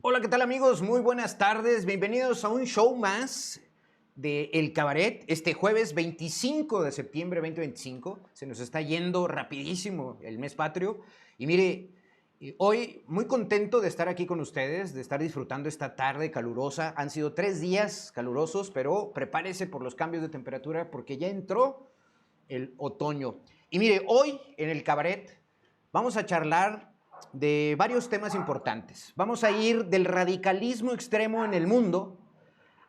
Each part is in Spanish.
Hola, ¿qué tal amigos? Muy buenas tardes. Bienvenidos a un show más de El Cabaret. Este jueves 25 de septiembre 2025. Se nos está yendo rapidísimo el mes patrio. Y mire, hoy muy contento de estar aquí con ustedes, de estar disfrutando esta tarde calurosa. Han sido 3 días calurosos, pero prepárese por los cambios de temperatura porque ya entró el otoño. Y mire, hoy en El Cabaret vamos a charlar de varios temas importantes. Vamos a ir del radicalismo extremo en el mundo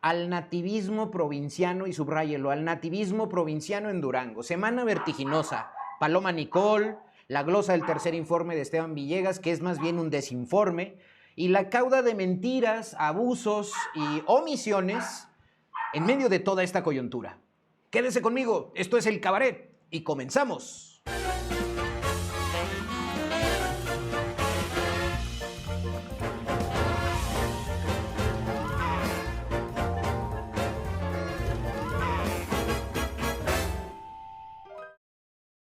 al nativismo provinciano, y subráyelo, al nativismo provinciano en Durango. Semana vertiginosa. Paloma Nicol, la glosa del tercer informe de Esteban Villegas, que es más bien un desinforme, y la cauda de mentiras, abusos y omisiones en medio de toda esta coyuntura. Quédese conmigo, esto es El Cabaret y comenzamos.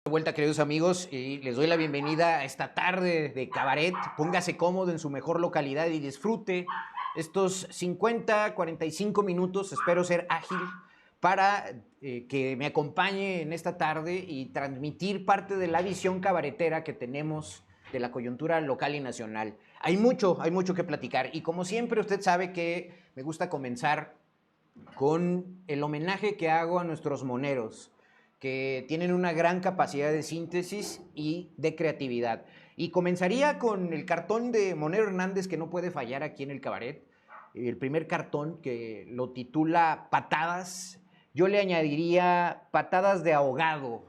Vuelta, queridos amigos, y les doy la bienvenida a esta tarde de cabaret. Póngase cómodo en su mejor localidad y disfrute estos 45 minutos. Espero ser ágil para que me acompañe en esta tarde y transmitir parte de la visión cabaretera que tenemos de la coyuntura local y nacional. Hay mucho que platicar y como siempre usted sabe que me gusta comenzar con el homenaje que hago a nuestros moneros, que tienen una gran capacidad de síntesis y de creatividad. Y comenzaría con el cartón de Monero Hernández, que no puede fallar aquí en el cabaret. El primer cartón, que lo titula Patadas. Yo le añadiría Patadas de ahogado.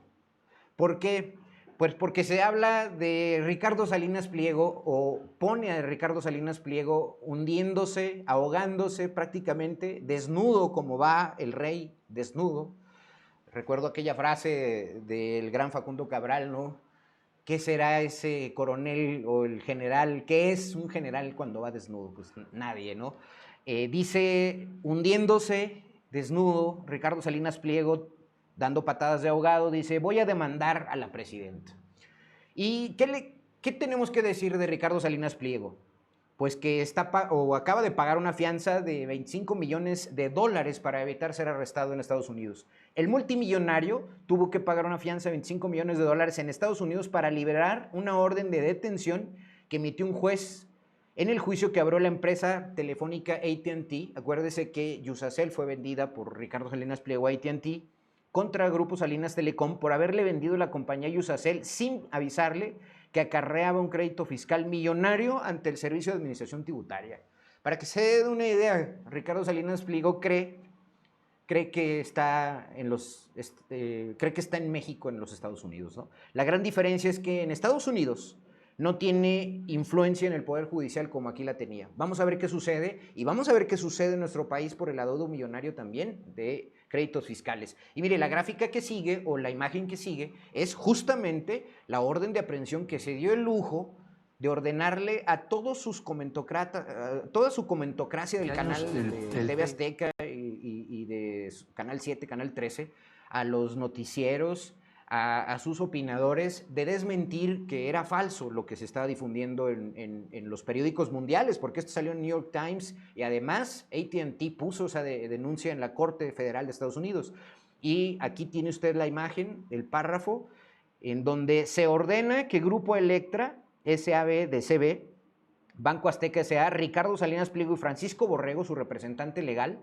¿Por qué? Pues porque se habla de Ricardo Salinas Pliego, o pone a Ricardo Salinas Pliego hundiéndose, ahogándose prácticamente, desnudo como va el rey, desnudo. Recuerdo aquella frase del gran Facundo Cabral, ¿no? ¿Qué será ese coronel o el general? ¿Qué es un general cuando va desnudo? Pues nadie, ¿no? Dice, hundiéndose, desnudo, Ricardo Salinas Pliego, dando patadas de ahogado, dice, voy a demandar a la presidenta. ¿Y qué tenemos que decir de Ricardo Salinas Pliego? Pues que acaba de pagar una fianza de 25 millones de dólares para evitar ser arrestado en Estados Unidos. El multimillonario tuvo que pagar una fianza de 25 millones de dólares en Estados Unidos para liberar una orden de detención que emitió un juez en el juicio que abrió la empresa telefónica AT&T. Acuérdese que Yusacell fue vendida por Ricardo Salinas Pliego a AT&T contra Grupo Salinas Telecom por haberle vendido la compañía Yusacell sin avisarle que acarreaba un crédito fiscal millonario ante el Servicio de Administración Tributaria. Para que se dé una idea, Ricardo Salinas Pliego cree que está en México, en los Estados Unidos, ¿no? La gran diferencia es que en Estados Unidos no tiene influencia en el Poder Judicial como aquí la tenía. Vamos a ver qué sucede, y vamos a ver qué sucede en nuestro país por el adeudo millonario también de créditos fiscales. Y mire, la gráfica que sigue, o la imagen que sigue, es justamente la orden de aprehensión que se dio el lujo de ordenarle a todos sus toda su comentocracia del canal de TV Azteca y de Canal 7, Canal 13, a los noticieros, a sus opinadores, de desmentir que era falso lo que se estaba difundiendo en los periódicos mundiales, porque esto salió en New York Times, y además AT&T puso esa denuncia en la Corte Federal de Estados Unidos. Y aquí tiene usted la imagen, el párrafo, en donde se ordena que Grupo Electra, SAB de CB, Banco Azteca S.A., Ricardo Salinas Pliego y Francisco Borrego, su representante legal,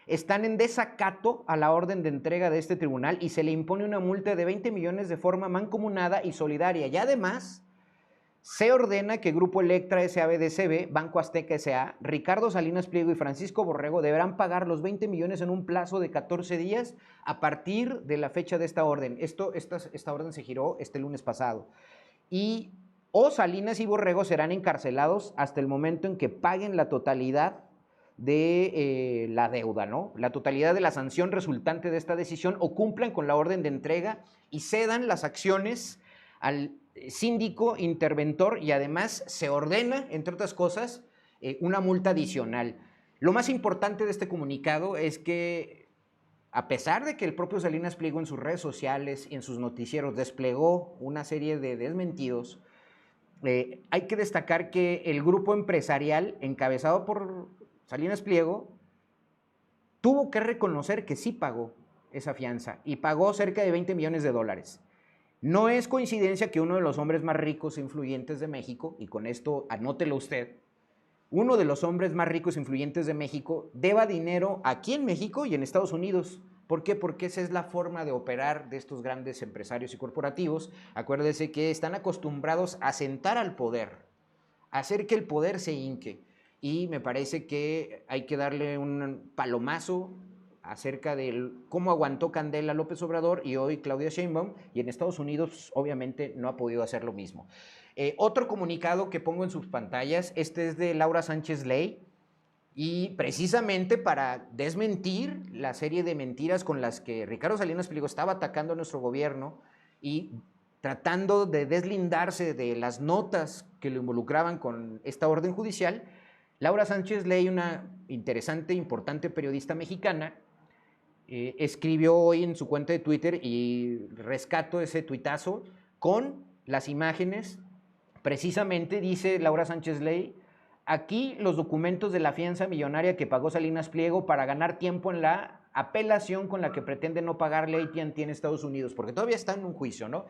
están en desacato a la orden de entrega de este tribunal y se le impone una multa de 20 millones de forma mancomunada y solidaria. Y además, se ordena que Grupo Electra S.A.B. de CB, Banco Azteca S.A., Ricardo Salinas Pliego y Francisco Borrego deberán pagar los 20 millones en un plazo de 14 días a partir de la fecha de esta orden. Esta orden se giró este lunes pasado. Y Salinas y Borrego serán encarcelados hasta el momento en que paguen la totalidad de la deuda, ¿no? La totalidad de la sanción resultante de esta decisión, o cumplan con la orden de entrega y cedan las acciones al síndico interventor, y además se ordena, entre otras cosas, una multa adicional. Lo más importante de este comunicado es que, a pesar de que el propio Salinas Pliego en sus redes sociales y en sus noticieros desplegó una serie de desmentidos, hay que destacar que el grupo empresarial encabezado por Salinas Pliego tuvo que reconocer que sí pagó esa fianza y pagó cerca de 20 millones de dólares. No es coincidencia que uno de los hombres más ricos e influyentes de México, y con esto anótelo usted, uno de los hombres más ricos e influyentes de México deba dinero aquí en México y en Estados Unidos. ¿Por qué? Porque esa es la forma de operar de estos grandes empresarios y corporativos. Acuérdese que están acostumbrados a sentar al poder, a hacer que el poder se hinque. Y me parece que hay que darle un palomazo acerca de cómo aguantó Candela López Obrador y hoy Claudia Sheinbaum, y en Estados Unidos obviamente no ha podido hacer lo mismo. Otro comunicado que pongo en sus pantallas, este es de Laura Sánchez Ley, y precisamente para desmentir la serie de mentiras con las que Ricardo Salinas Pliego estaba atacando a nuestro gobierno y tratando de deslindarse de las notas que lo involucraban con esta orden judicial, Laura Sánchez Ley, una interesante, importante periodista mexicana, escribió hoy en su cuenta de Twitter, y rescato ese tuitazo con las imágenes. Precisamente dice Laura Sánchez Ley: aquí los documentos de la fianza millonaria que pagó Salinas Pliego para ganar tiempo en la apelación con la que pretende no pagarle a AT&T en Estados Unidos, porque todavía está en un juicio, ¿no?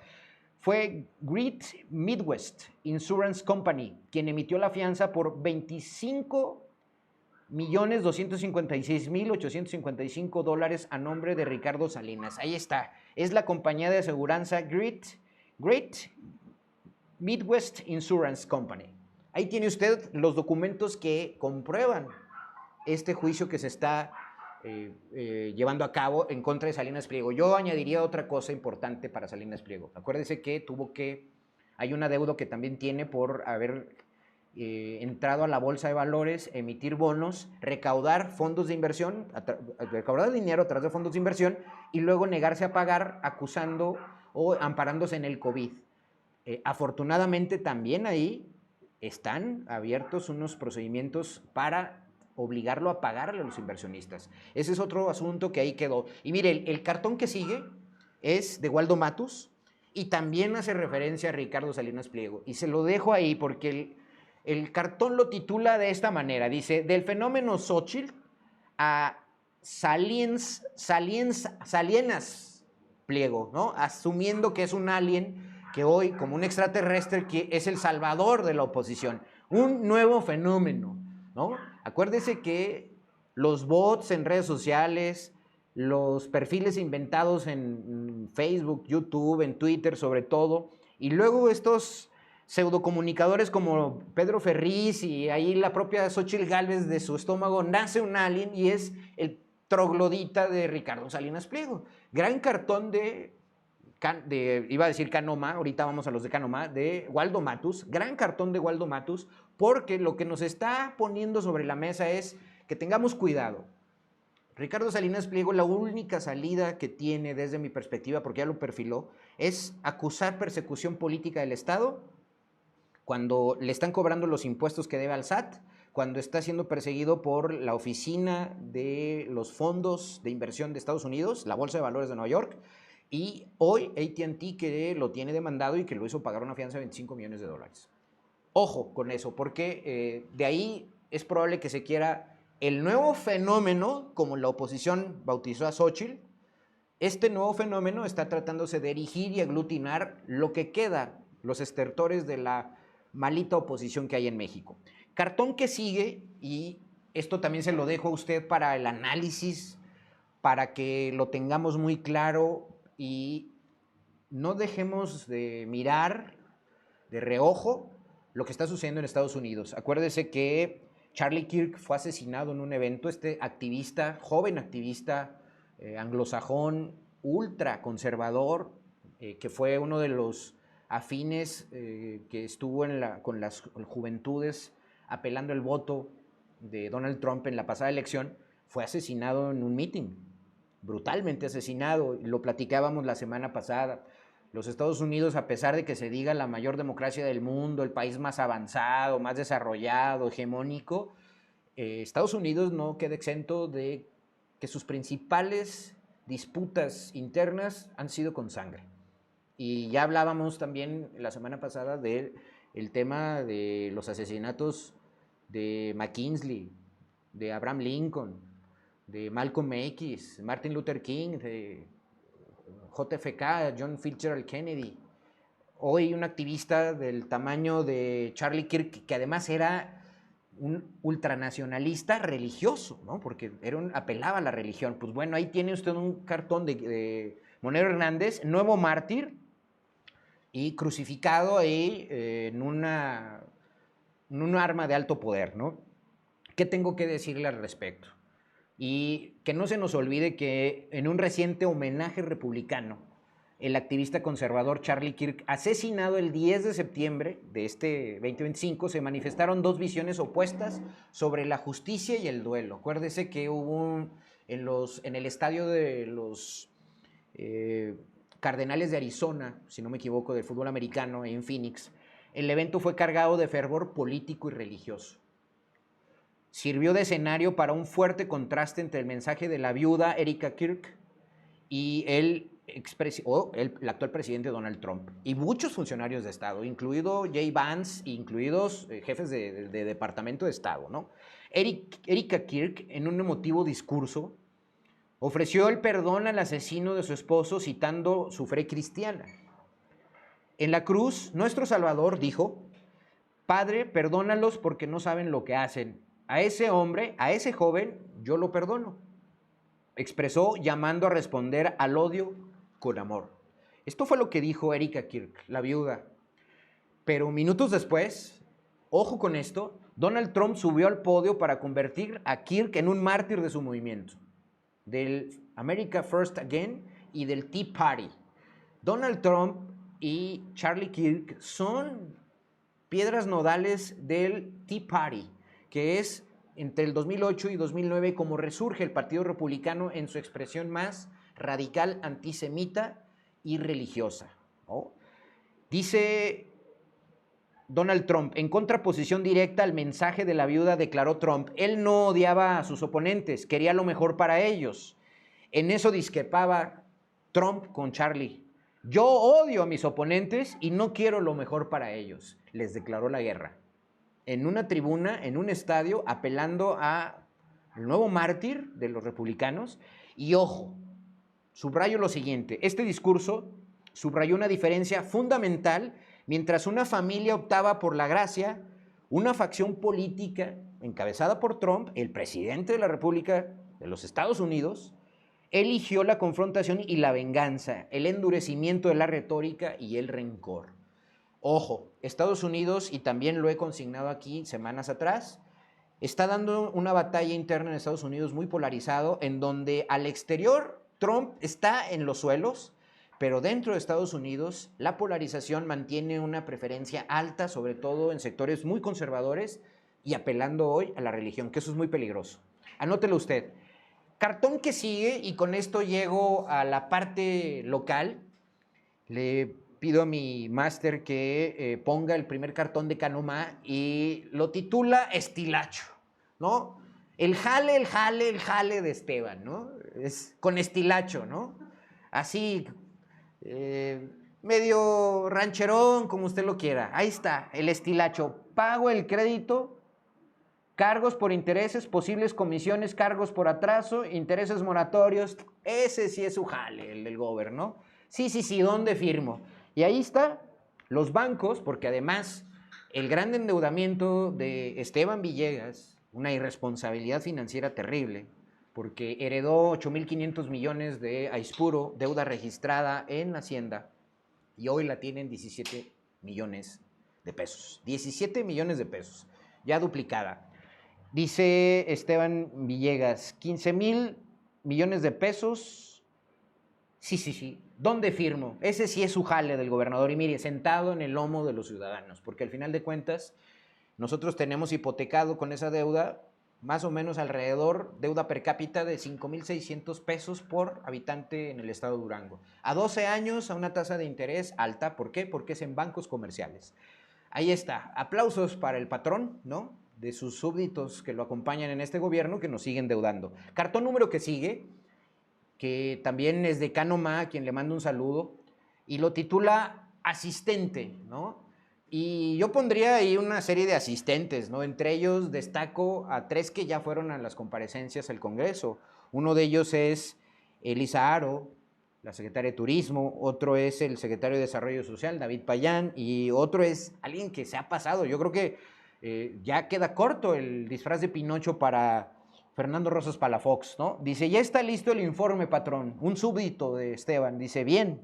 Fue Great Midwest Insurance Company quien emitió la fianza por 25.256.855 dólares a nombre de Ricardo Salinas. Ahí está, es la compañía de aseguranza Great Midwest Insurance Company. Ahí tiene usted los documentos que comprueban este juicio que se está llevando a cabo en contra de Salinas Pliego. Yo añadiría otra cosa importante para Salinas Pliego. Acuérdese que hay un adeudo que también tiene por haber entrado a la bolsa de valores, emitir bonos, recaudar fondos de inversión, recaudar dinero a través de fondos de inversión y luego negarse a pagar acusando o amparándose en el COVID. Afortunadamente también ahí están abiertos unos procedimientos para obligarlo a pagarle a los inversionistas. Ese es otro asunto que ahí quedó. Y mire, el cartón que sigue es de Waldo Matus y también hace referencia a Ricardo Salinas Pliego. Y se lo dejo ahí porque el cartón lo titula de esta manera. Dice: del fenómeno Xóchitl a Salinas Pliego, ¿no? Asumiendo que es un alien que hoy, como un extraterrestre, que es el salvador de la oposición. Un nuevo fenómeno, ¿no? Acuérdese que los bots en redes sociales, los perfiles inventados en Facebook, YouTube, en Twitter sobre todo, y luego estos pseudocomunicadores como Pedro Ferriz y ahí la propia Xóchitl Gálvez, de su estómago nace un alien y es el troglodita de Ricardo Salinas Pliego. Gran cartón iba a decir Canoma, ahorita vamos a los de Canoma, de Waldo Matus, gran cartón de Waldo Matus, porque lo que nos está poniendo sobre la mesa es que tengamos cuidado. Ricardo Salinas Pliego, la única salida que tiene desde mi perspectiva, porque ya lo perfiló, es acusar persecución política del Estado cuando le están cobrando los impuestos que debe al SAT, cuando está siendo perseguido por la Oficina de los Fondos de Inversión de Estados Unidos, la Bolsa de Valores de Nueva York, y hoy AT&T, que lo tiene demandado y que lo hizo pagar una fianza de 25 millones de dólares. Ojo con eso, porque de ahí es probable que se quiera el nuevo fenómeno, como la oposición bautizó a Xóchitl. Este nuevo fenómeno está tratándose de erigir y aglutinar lo que queda, los estertores de la malita oposición que hay en México. Cartón que sigue, y esto también se lo dejo a usted para el análisis, para que lo tengamos muy claro y no dejemos de mirar de reojo lo que está sucediendo en Estados Unidos. Acuérdese que Charlie Kirk fue asesinado en un evento, este activista, joven activista anglosajón, ultra conservador, que fue uno de los afines que estuvo con las juventudes apelando el voto de Donald Trump en la pasada elección, fue asesinado en un meeting, brutalmente asesinado. Lo platicábamos la semana pasada. Los Estados Unidos, a pesar de que se diga la mayor democracia del mundo, el país más avanzado, más desarrollado, hegemónico, Estados Unidos no queda exento de que sus principales disputas internas han sido con sangre. Y ya hablábamos también la semana pasada de el tema de los asesinatos de McKinley, de Abraham Lincoln, de Malcolm X, Martin Luther King, de JFK, John Fitzgerald Kennedy. Hoy un activista del tamaño de Charlie Kirk, que además era un ultranacionalista religioso, ¿no? Porque apelaba a la religión. Pues bueno, ahí tiene usted un cartón de Monero Hernández, nuevo mártir y crucificado ahí en un arma de alto poder, ¿no? ¿Qué tengo que decirle al respecto? Y que no se nos olvide que en un reciente homenaje republicano, el activista conservador Charlie Kirk, asesinado el 10 de septiembre de este 2025, se manifestaron dos visiones opuestas sobre la justicia y el duelo. Acuérdese que hubo en el estadio de los Cardenales de Arizona, si no me equivoco, del fútbol americano, en Phoenix, el evento fue cargado de fervor político y religioso. Sirvió de escenario para un fuerte contraste entre el mensaje de la viuda Erika Kirk y el actual presidente Donald Trump y muchos funcionarios de Estado, incluido Jay Vance, incluidos jefes de Departamento de Estado, ¿no? Erika Kirk, en un emotivo discurso, ofreció el perdón al asesino de su esposo citando su fe cristiana. En la cruz, nuestro Salvador dijo: Padre, perdónalos porque no saben lo que hacen. A ese hombre, a ese joven, yo lo perdono. Expresó llamando a responder al odio con amor. Esto fue lo que dijo Erika Kirk, la viuda. Pero minutos después, ojo con esto, Donald Trump subió al podio para convertir a Kirk en un mártir de su movimiento, del America First Again y del Tea Party. Donald Trump y Charlie Kirk son piedras nodales del Tea Party, que es entre el 2008 y 2009 como resurge el Partido Republicano en su expresión más radical, antisemita y religiosa, ¿no? Dice Donald Trump, en contraposición directa al mensaje de la viuda, declaró Trump, él no odiaba a sus oponentes, quería lo mejor para ellos. En eso discrepaba Trump con Charlie. Yo odio a mis oponentes y no quiero lo mejor para ellos. Les declaró la guerra. En una tribuna, en un estadio, apelando al nuevo mártir de los republicanos. Y ojo, subrayo lo siguiente, este discurso subrayó una diferencia fundamental. Mientras una familia optaba por la gracia, una facción política encabezada por Trump, el presidente de la República de los Estados Unidos, eligió la confrontación y la venganza, el endurecimiento de la retórica y el rencor. Ojo, Estados Unidos, y también lo he consignado aquí semanas atrás, está dando una batalla interna en Estados Unidos muy polarizado, en donde al exterior Trump está en los suelos, pero dentro de Estados Unidos la polarización mantiene una preferencia alta, sobre todo en sectores muy conservadores y apelando hoy a la religión, que eso es muy peligroso. Anótelo usted. Cartón que sigue, y con esto llego a la parte local. Le pido a mi máster que ponga el primer cartón de Canumá y lo titula Estilacho, ¿no? El jale de Esteban, ¿no? Es con estilacho, ¿no? Así, medio rancherón, como usted lo quiera. Ahí está, el estilacho. Pago el crédito, cargos por intereses, posibles comisiones, cargos por atraso, intereses moratorios. Ese sí es su jale, el del gobierno. Sí, ¿dónde firmo? Y ahí está, los bancos, porque además el gran endeudamiento de Esteban Villegas, una irresponsabilidad financiera terrible, porque heredó 8.500 millones de Aispuro, deuda registrada en Hacienda, y hoy la tienen 17 millones de pesos. 17 millones de pesos, ya duplicada. Dice Esteban Villegas, 15,000 millones de pesos. Sí. ¿Dónde firmo? Ese sí es su jale del gobernador. Y mire, sentado en el lomo de los ciudadanos, porque al final de cuentas nosotros tenemos hipotecado con esa deuda más o menos alrededor, deuda per cápita de 5,600 pesos por habitante en el estado de Durango. A 12 años, a una tasa de interés alta. ¿Por qué? Porque es en bancos comerciales. Ahí está. Aplausos para el patrón, ¿no?, de sus súbditos que lo acompañan en este gobierno, que nos siguen deudando. Cartón número que sigue, que también es de Canoma, a quien le mando un saludo, y lo titula Asistente, ¿no? Y yo pondría ahí una serie de asistentes, ¿no? Entre ellos destaco a 3 que ya fueron a las comparecencias al Congreso. Uno de ellos es Elisa Aro, la secretaria de Turismo, otro es el secretario de Desarrollo Social, David Payán, y otro es alguien que se ha pasado. Yo creo que ya queda corto el disfraz de Pinocho para Fernando Rosas Palafox, ¿no? Dice, ya está listo el informe, patrón. Un súbdito de Esteban. Dice, bien,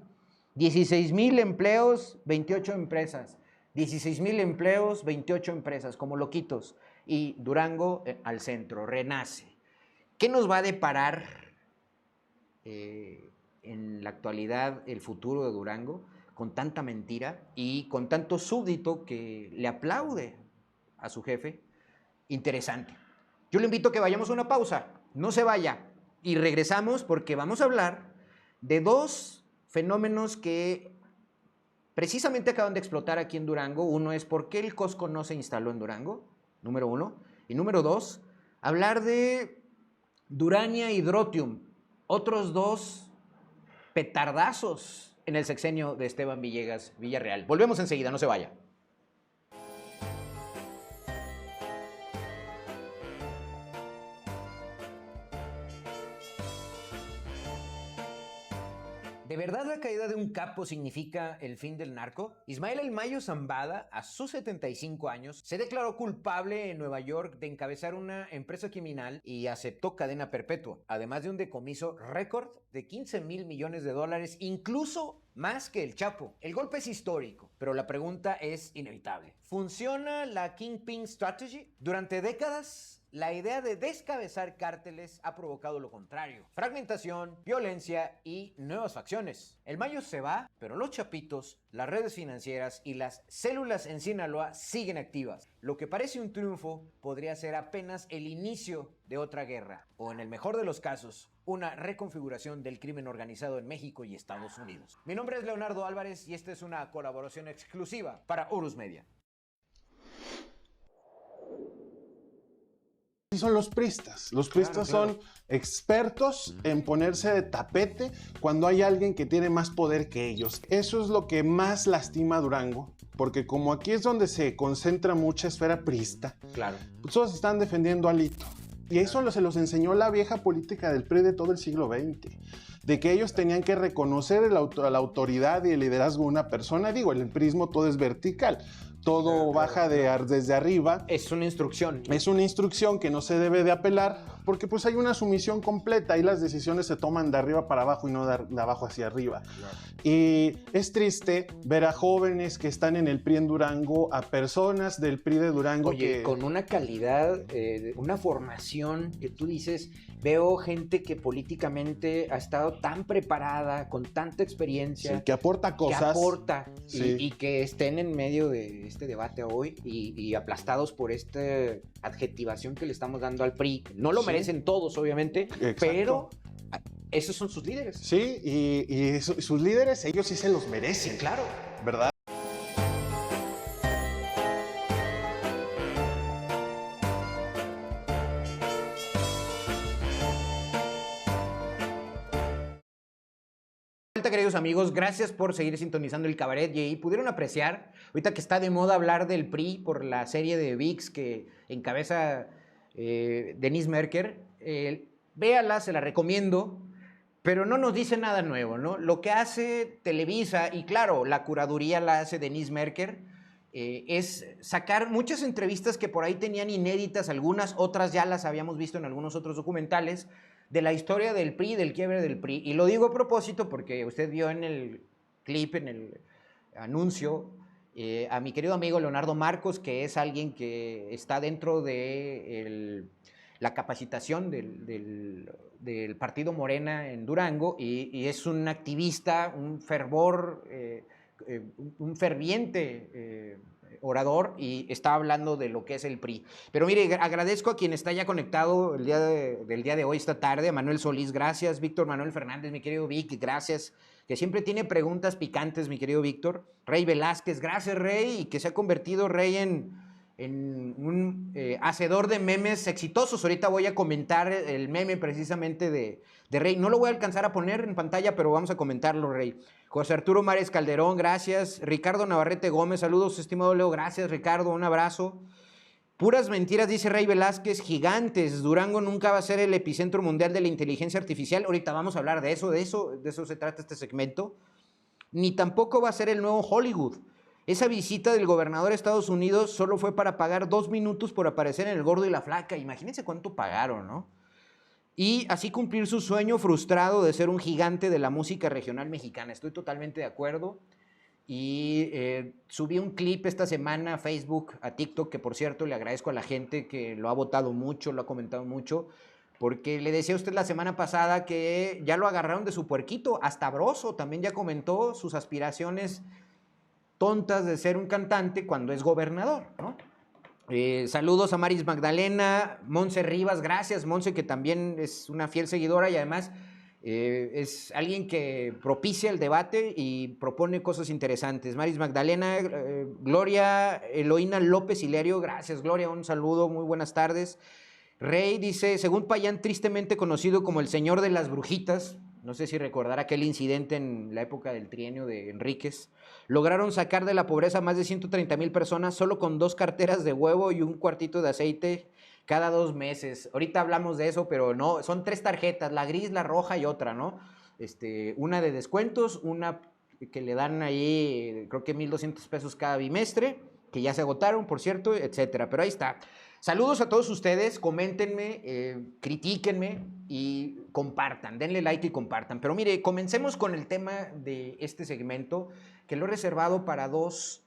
16,000 empleos, 28 empresas. 16,000 empleos, 28 empresas, como loquitos. Y Durango al centro, renace. ¿Qué nos va a deparar en la actualidad el futuro de Durango con tanta mentira y con tanto súbdito que le aplaude a su jefe? Interesante. Yo le invito a que vayamos a una pausa, no se vaya, y regresamos porque vamos a hablar de 2 fenómenos que precisamente acaban de explotar aquí en Durango. Uno es por qué el Costco no se instaló en Durango, número 1. Y número 2, hablar de Durania y Drotium, otros 2 petardazos en el sexenio de Esteban Villegas Villarreal. Volvemos enseguida, no se vaya. ¿De verdad la caída de un capo significa el fin del narco? Ismael El Mayo Zambada, a sus 75 años, se declaró culpable en Nueva York de encabezar una empresa criminal y aceptó cadena perpetua, además de un decomiso récord de 15,000 millones de dólares, incluso más que el Chapo. El golpe es histórico, pero la pregunta es inevitable. ¿Funciona la Kingpin Strategy? Durante décadas, la idea de descabezar cárteles ha provocado lo contrario: fragmentación, violencia y nuevas facciones. El Mayo se va, pero los chapitos, las redes financieras y las células en Sinaloa siguen activas. Lo que parece un triunfo podría ser apenas el inicio de otra guerra, o en el mejor de los casos, una reconfiguración del crimen organizado en México y Estados Unidos. Mi nombre es Leonardo Álvarez y esta es una colaboración exclusiva para Horus Media. Son los priistas. Los priistas son expertos en ponerse de tapete cuando hay alguien que tiene más poder que ellos. Eso es lo que más lastima a Durango, porque como aquí es donde se concentra mucha esfera priista, Claro. pues todos están defendiendo a Alito. Y eso se los enseñó la vieja política del PRI de todo el siglo XX, de que ellos tenían que reconocer la autoridad y el liderazgo de una persona. Digo, en el prismo todo es vertical, todo baja desde arriba. Es una instrucción. Es una instrucción que no se debe de apelar porque pues hay una sumisión completa y las decisiones se toman de arriba para abajo y no de abajo hacia arriba. Claro. Y es triste ver a jóvenes que están en el PRI en Durango, a personas del PRI de Durango. Oye, con una calidad, una formación que tú dices, veo gente que políticamente ha estado tan preparada, con tanta experiencia. Sí, que aporta cosas. Que aporta, sí. y que estén en medio de este debate hoy y aplastados por esta adjetivación que le estamos dando al PRI. No lo merecen todos, obviamente. Exacto. Pero esos son sus líderes. Sí, y sus líderes, ellos sí se los merecen. Sí, claro. ¿Verdad? Queridos amigos, gracias por seguir sintonizando el Cabaret. Y pudieron apreciar, ahorita que está de moda hablar del PRI por la serie de ViX que encabeza Denise Merker, véala, se la recomiendo, pero no nos dice nada nuevo, ¿no? Lo que hace Televisa, y claro, la curaduría la hace Denise Merker, es sacar muchas entrevistas que por ahí tenían inéditas, algunas, otras ya las habíamos visto en algunos otros documentales, de la historia del PRI, del quiebre del PRI. Y lo digo a propósito porque usted vio en el clip, en el anuncio, a mi querido amigo Leonardo Marcos, que es alguien que está dentro de la capacitación del partido Morena en Durango y es un activista, un fervor, un ferviente orador, y está hablando de lo que es el PRI. Pero mire, agradezco a quien está ya conectado del día de hoy, esta tarde, a Manuel Solís, gracias. Víctor Manuel Fernández, mi querido Vic, gracias, que siempre tiene preguntas picantes, mi querido Víctor. Rey Velázquez, gracias Rey, y que se ha convertido Rey en en un hacedor de memes exitosos. Ahorita voy a comentar el meme precisamente de Rey. No lo voy a alcanzar a poner en pantalla, pero vamos a comentarlo, Rey. José Arturo Mares Calderón, gracias. Ricardo Navarrete Gómez, saludos, estimado Leo. Gracias, Ricardo, un abrazo. Puras mentiras, dice Rey Velázquez, gigantes. Durango nunca va a ser el epicentro mundial de la inteligencia artificial. Ahorita vamos a hablar de eso se trata este segmento. Ni tampoco va a ser el nuevo Hollywood. Esa visita del gobernador a Estados Unidos solo fue para pagar 2 minutos por aparecer en El Gordo y la Flaca. Imagínense cuánto pagaron, ¿no? Y así cumplir su sueño frustrado de ser un gigante de la música regional mexicana. Estoy totalmente de acuerdo. Y subí un clip esta semana a Facebook, a TikTok, que por cierto le agradezco a la gente que lo ha votado mucho, lo ha comentado mucho, porque le decía a usted la semana pasada que ya lo agarraron de su puerquito. Hasta Broso también ya comentó sus aspiraciones tontas de ser un cantante cuando es gobernador, ¿no? Saludos a Maris Magdalena, Monse Rivas, gracias Monse, que también es una fiel seguidora y además es alguien que propicia el debate y propone cosas interesantes. Maris Magdalena, Gloria Eloína López Hilerio, gracias Gloria, un saludo, muy buenas tardes. Rey dice, según Payán, tristemente conocido como el señor de las brujitas, no sé si recordará aquel incidente en la época del trienio de Enríquez, lograron sacar de la pobreza a más de 130,000 personas solo con 2 carteras de huevo y un cuartito de aceite cada 2 meses. Ahorita hablamos de eso, pero no, son 3 tarjetas, la gris, la roja y otra, ¿no? Una de descuentos, una que le dan ahí, creo que 1,200 pesos cada bimestre, que ya se agotaron, por cierto, etcétera. Pero ahí está. Saludos a todos ustedes, coméntenme, critíquenme y compartan, denle like y compartan. Pero mire, comencemos con el tema de este segmento, que lo he reservado para dos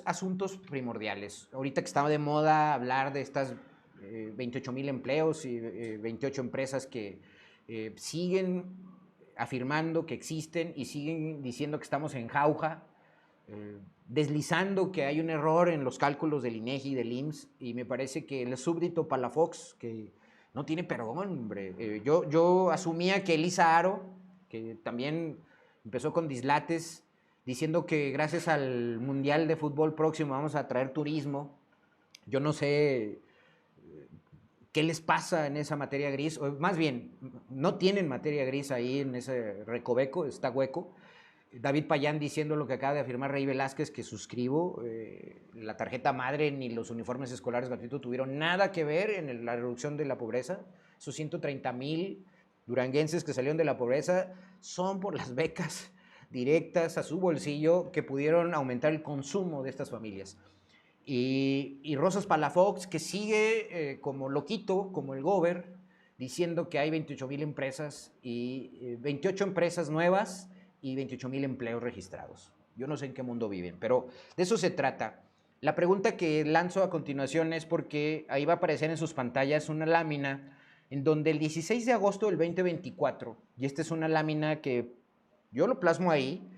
asuntos primordiales. Ahorita que estaba de moda hablar de estas 28,000 empleos y 28 empresas que siguen afirmando que existen y siguen diciendo que estamos en jauja, deslizando que hay un error en los cálculos del INEGI y del IMSS, y me parece que el súbdito Palafox, que no tiene perdón, hombre. Yo asumía que Elisa Aro, que también empezó con dislates, diciendo que gracias al Mundial de Fútbol próximo vamos a traer turismo. Yo no sé qué les pasa en esa materia gris, o más bien, no tienen materia gris ahí en ese recoveco, está hueco. David Payán diciendo lo que acaba de afirmar Rey Velázquez, que suscribo, la tarjeta madre ni los uniformes escolares gratuitos tuvieron nada que ver en la reducción de la pobreza. Esos 130,000 duranguenses que salieron de la pobreza son por las becas directas a su bolsillo que pudieron aumentar el consumo de estas familias. Y Rosas Palafox, que sigue como loquito, como el gober, diciendo que hay 28,000 empresas y 28 empresas nuevas y 28,000 empleos registrados. Yo no sé en qué mundo viven, pero de eso se trata. La pregunta que lanzo a continuación es porque ahí va a aparecer en sus pantallas una lámina en donde el 16 de agosto del 2024, y esta es una lámina que yo lo plasmo ahí,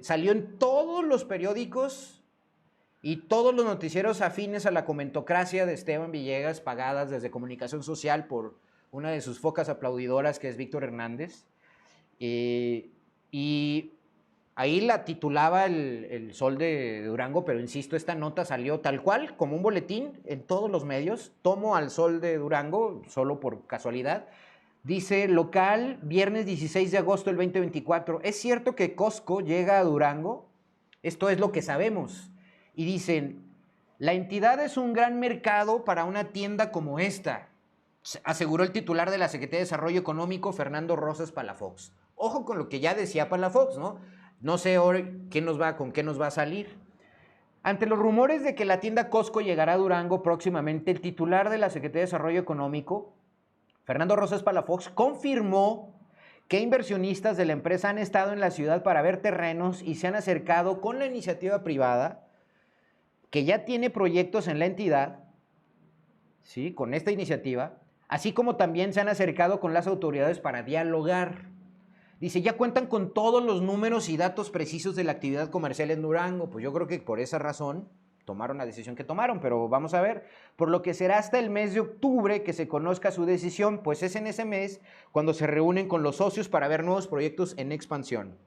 salió en todos los periódicos y todos los noticieros afines a la comentocracia de Esteban Villegas, pagadas desde Comunicación Social por una de sus focas aplaudidoras, que es Víctor Hernández. Y ahí la titulaba el Sol de Durango, pero insisto, esta nota salió tal cual, como un boletín en todos los medios. Tomo al Sol de Durango, solo por casualidad. Dice, local, viernes 16 de agosto del 2024. ¿Es cierto que Costco llega a Durango? Esto es lo que sabemos. Y dicen, la entidad es un gran mercado para una tienda como esta, aseguró el titular de la Secretaría de Desarrollo Económico, Fernando Rosas Palafox. Ojo con lo que ya decía Palafox, ¿no? No sé ahora con qué nos va a salir. Ante los rumores de que la tienda Costco llegará a Durango próximamente, el titular de la Secretaría de Desarrollo Económico, Fernando Rosas Palafox, confirmó que inversionistas de la empresa han estado en la ciudad para ver terrenos y se han acercado con la iniciativa privada, que ya tiene proyectos en la entidad, ¿sí?, con esta iniciativa, así como también se han acercado con las autoridades para dialogar. Dice, ya cuentan con todos los números y datos precisos de la actividad comercial en Durango. Pues yo creo que por esa razón tomaron la decisión que tomaron, pero vamos a ver. Por lo que será hasta el mes de octubre que se conozca su decisión, pues es en ese mes cuando se reúnen con los socios para ver nuevos proyectos en expansión.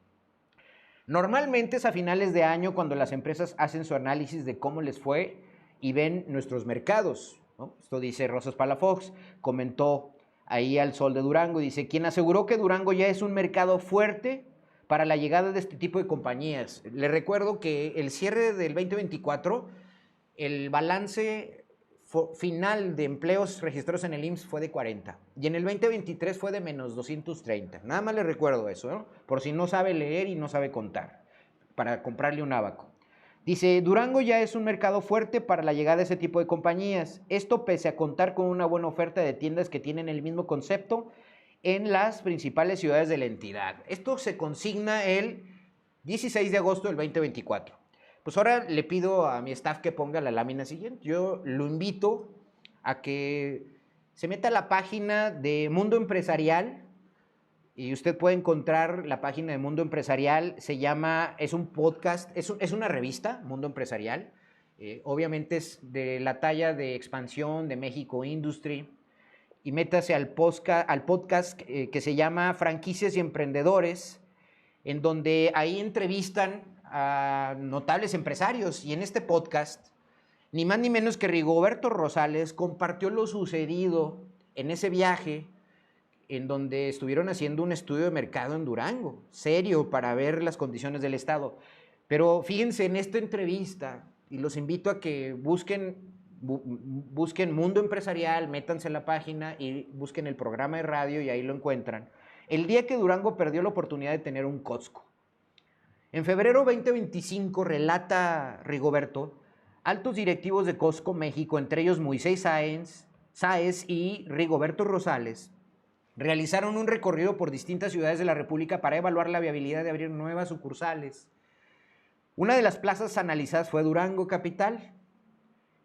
Normalmente es a finales de año cuando las empresas hacen su análisis de cómo les fue y ven nuestros mercados, ¿no? Esto dice Rosas Palafox, comentó ahí al Sol de Durango, dice, quien aseguró que Durango ya es un mercado fuerte para la llegada de este tipo de compañías. Le recuerdo que el cierre del 2024, el balance final de empleos registrados en el IMSS fue de 40 y en el 2023 fue de menos 230. Nada más le recuerdo eso, ¿no? Por si no sabe leer y no sabe contar, para comprarle un abaco. Dice, Durango ya es un mercado fuerte para la llegada de ese tipo de compañías. Esto pese a contar con una buena oferta de tiendas que tienen el mismo concepto en las principales ciudades de la entidad. Esto se consigna el 16 de agosto del 2024. Pues ahora le pido a mi staff que ponga la lámina siguiente. Yo lo invito a que se meta a la página de Mundo Empresarial y usted puede encontrar la página de Mundo Empresarial. Se llama, es un podcast, es una revista, Mundo Empresarial. Obviamente es de la talla de Expansión, de México Industry. Y métase al podcast que se llama Franquicias y Emprendedores, en donde ahí entrevistan a notables empresarios. Y en este podcast, ni más ni menos que Rigoberto Rosales compartió lo sucedido en ese viaje en donde estuvieron haciendo un estudio de mercado en Durango, serio, para ver las condiciones del Estado. Pero fíjense en esta entrevista, y los invito a que busquen Mundo Empresarial, métanse en la página y busquen el programa de radio y ahí lo encuentran. El día que Durango perdió la oportunidad de tener un Costco. En febrero 2025, relata Rigoberto, altos directivos de Costco México, entre ellos Moisés Sáez y Rigoberto Rosales, realizaron un recorrido por distintas ciudades de la República para evaluar la viabilidad de abrir nuevas sucursales. Una de las plazas analizadas fue Durango Capital,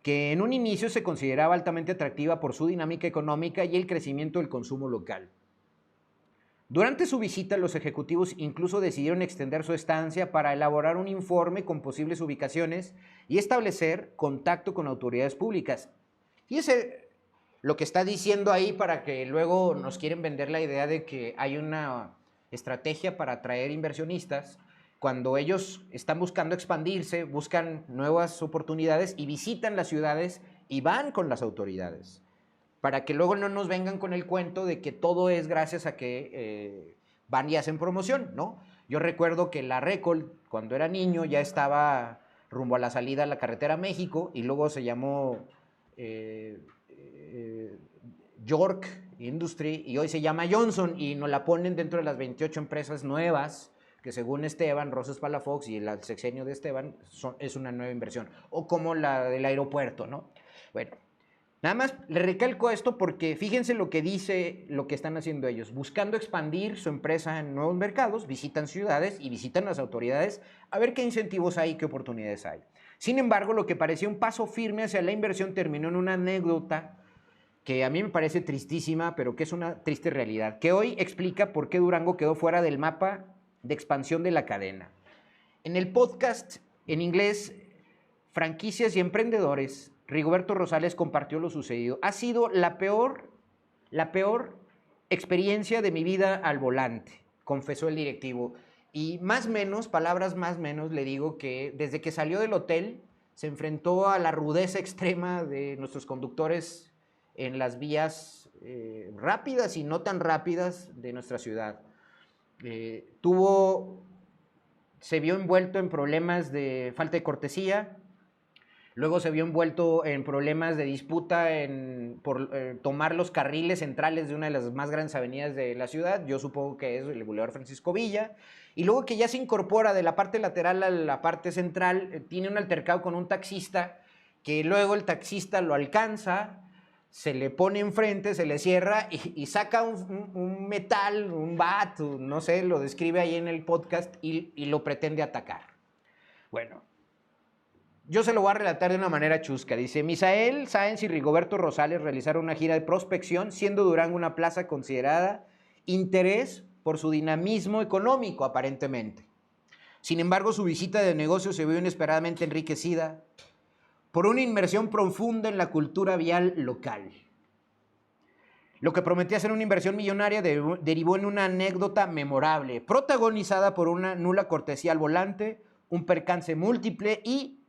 que en un inicio se consideraba altamente atractiva por su dinámica económica y el crecimiento del consumo local. Durante su visita, los ejecutivos incluso decidieron extender su estancia para elaborar un informe con posibles ubicaciones y establecer contacto con autoridades públicas. Fíjese lo que está diciendo ahí, para que luego nos quieren vender la idea de que hay una estrategia para atraer inversionistas, cuando ellos están buscando expandirse, buscan nuevas oportunidades y visitan las ciudades y van con las autoridades, para que luego no nos vengan con el cuento de que todo es gracias a que van y hacen promoción, ¿no? Yo recuerdo que la Recol, cuando era niño, ya estaba rumbo a la salida a la carretera México y luego se llamó York Industry y hoy se llama Johnson y nos la ponen dentro de las 28 empresas nuevas que según Esteban, Rosas Palafox y el sexenio de Esteban es una nueva inversión, o como la del aeropuerto, ¿no? Bueno, nada más le recalco esto porque fíjense lo que dice, lo que están haciendo ellos, buscando expandir su empresa en nuevos mercados, visitan ciudades y visitan las autoridades a ver qué incentivos hay y qué oportunidades hay. Sin embargo, lo que parecía un paso firme hacia la inversión terminó en una anécdota que a mí me parece tristísima, pero que es una triste realidad, que hoy explica por qué Durango quedó fuera del mapa de expansión de la cadena. En el podcast en inglés, Franquicias y Emprendedores, Rigoberto Rosales compartió lo sucedido. Ha sido la peor experiencia de mi vida al volante, confesó el directivo. Y más o menos, palabras más o menos, le digo que desde que salió del hotel se enfrentó a la rudeza extrema de nuestros conductores en las vías rápidas y no tan rápidas de nuestra ciudad. Se vio envuelto en problemas de falta de cortesía, luego se vio envuelto en problemas de disputa por tomar los carriles centrales de una de las más grandes avenidas de la ciudad, yo supongo que es el Boulevard Francisco Villa, y luego que ya se incorpora de la parte lateral a la parte central, tiene un altercado con un taxista, que luego el taxista lo alcanza, se le pone enfrente, se le cierra y saca un metal, un bat, no sé, lo describe ahí en el podcast y lo pretende atacar. Bueno, yo se lo voy a relatar de una manera chusca. Dice, Misael Sáenz y Rigoberto Rosales realizaron una gira de prospección, siendo Durango una plaza considerada interés por su dinamismo económico, aparentemente. Sin embargo, su visita de negocio se vio inesperadamente enriquecida por una inversión profunda en la cultura vial local. Lo que prometía ser una inversión millonaria derivó en una anécdota memorable, protagonizada por una nula cortesía al volante, un percance múltiple y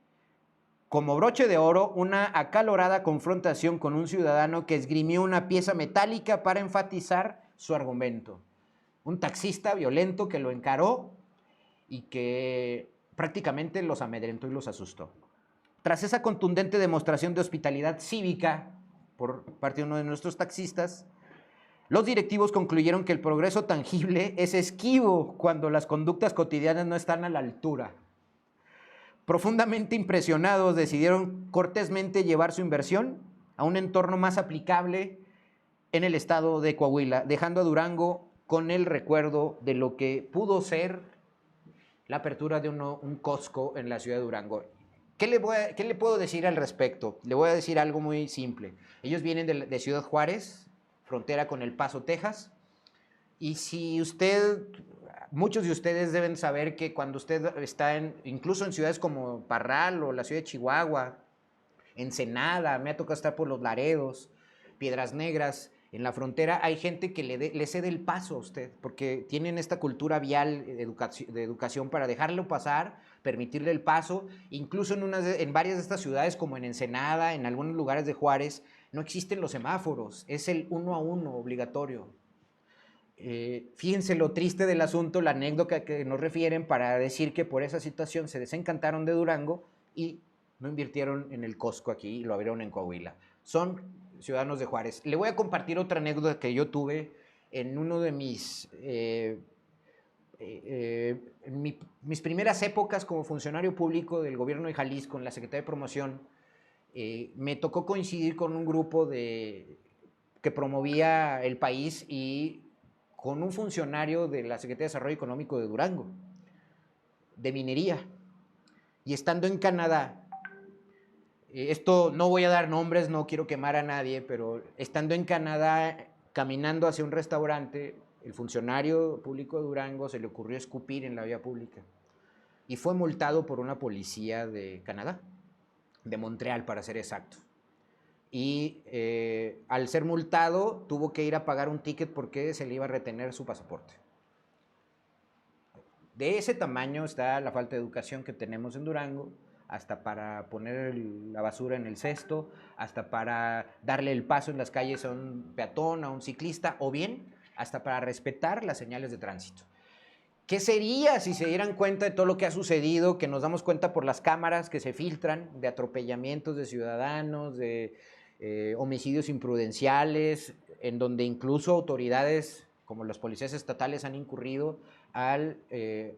como broche de oro una acalorada confrontación con un ciudadano que esgrimió una pieza metálica para enfatizar su argumento. Un taxista violento que lo encaró y que prácticamente los amedrentó y los asustó. Tras esa contundente demostración de hospitalidad cívica por parte de uno de nuestros taxistas, los directivos concluyeron que el progreso tangible es esquivo cuando las conductas cotidianas no están a la altura. Profundamente impresionados, decidieron cortésmente llevar su inversión a un entorno más aplicable en el estado de Coahuila, dejando a Durango con el recuerdo de lo que pudo ser la apertura de un Costco en la ciudad de Durango. ¿Qué le puedo decir al respecto? Le voy a decir algo muy simple. Ellos vienen de Ciudad Juárez, frontera con El Paso, Texas, y si muchos de ustedes deben saber que cuando usted está incluso en ciudades como Parral o la ciudad de Chihuahua, Ensenada, me ha tocado estar por Los Laredos, Piedras Negras, en la frontera hay gente que le cede el paso a usted, porque tienen esta cultura vial de educación para dejarlo pasar, permitirle el paso. Incluso en varias de estas ciudades, como en Ensenada, en algunos lugares de Juárez, no existen los semáforos, es el 1 a 1 obligatorio. Fíjense lo triste del asunto, la anécdota que nos refieren para decir que por esa situación se desencantaron de Durango y no invirtieron en el Costco aquí y lo abrieron en Coahuila. Son ciudadanos de Juárez. Le voy a compartir otra anécdota que yo tuve en uno de mis primeras épocas como funcionario público del gobierno de Jalisco en la Secretaría de Promoción. Me tocó coincidir con un grupo que promovía el país y con un funcionario de la Secretaría de Desarrollo Económico de Durango, de minería. Y estando en Canadá, esto no voy a dar nombres, no quiero quemar a nadie, pero estando en Canadá, caminando hacia un restaurante, el funcionario público de Durango se le ocurrió escupir en la vía pública y fue multado por una policía de Canadá, de Montreal para ser exacto. Y al ser multado tuvo que ir a pagar un ticket porque se le iba a retener su pasaporte. De ese tamaño está la falta de educación que tenemos en Durango, hasta para poner la basura en el cesto, hasta para darle el paso en las calles a un peatón, a un ciclista, o bien hasta para respetar las señales de tránsito. ¿Qué sería si se dieran cuenta de todo lo que ha sucedido, que nos damos cuenta por las cámaras que se filtran de atropellamientos de ciudadanos, de homicidios imprudenciales, en donde incluso autoridades como las policías estatales han incurrido al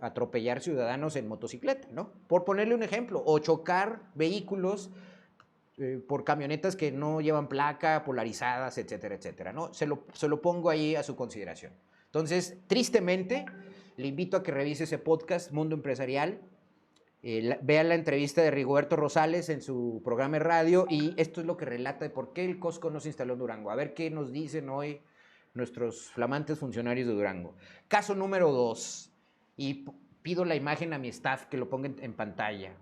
atropellar ciudadanos en motocicleta, ¿no? Por ponerle un ejemplo, o chocar vehículos por camionetas que no llevan placa, polarizadas, etcétera, etcétera, ¿no? Se lo pongo ahí a su consideración. Entonces, tristemente, le invito a que revise ese podcast, Mundo Empresarial, vea la entrevista de Rigoberto Rosales en su programa de radio y esto es lo que relata de por qué el Costco no se instaló en Durango. A ver qué nos dicen hoy nuestros flamantes funcionarios de Durango. Caso número 2, y pido la imagen a mi staff que lo ponga en pantalla.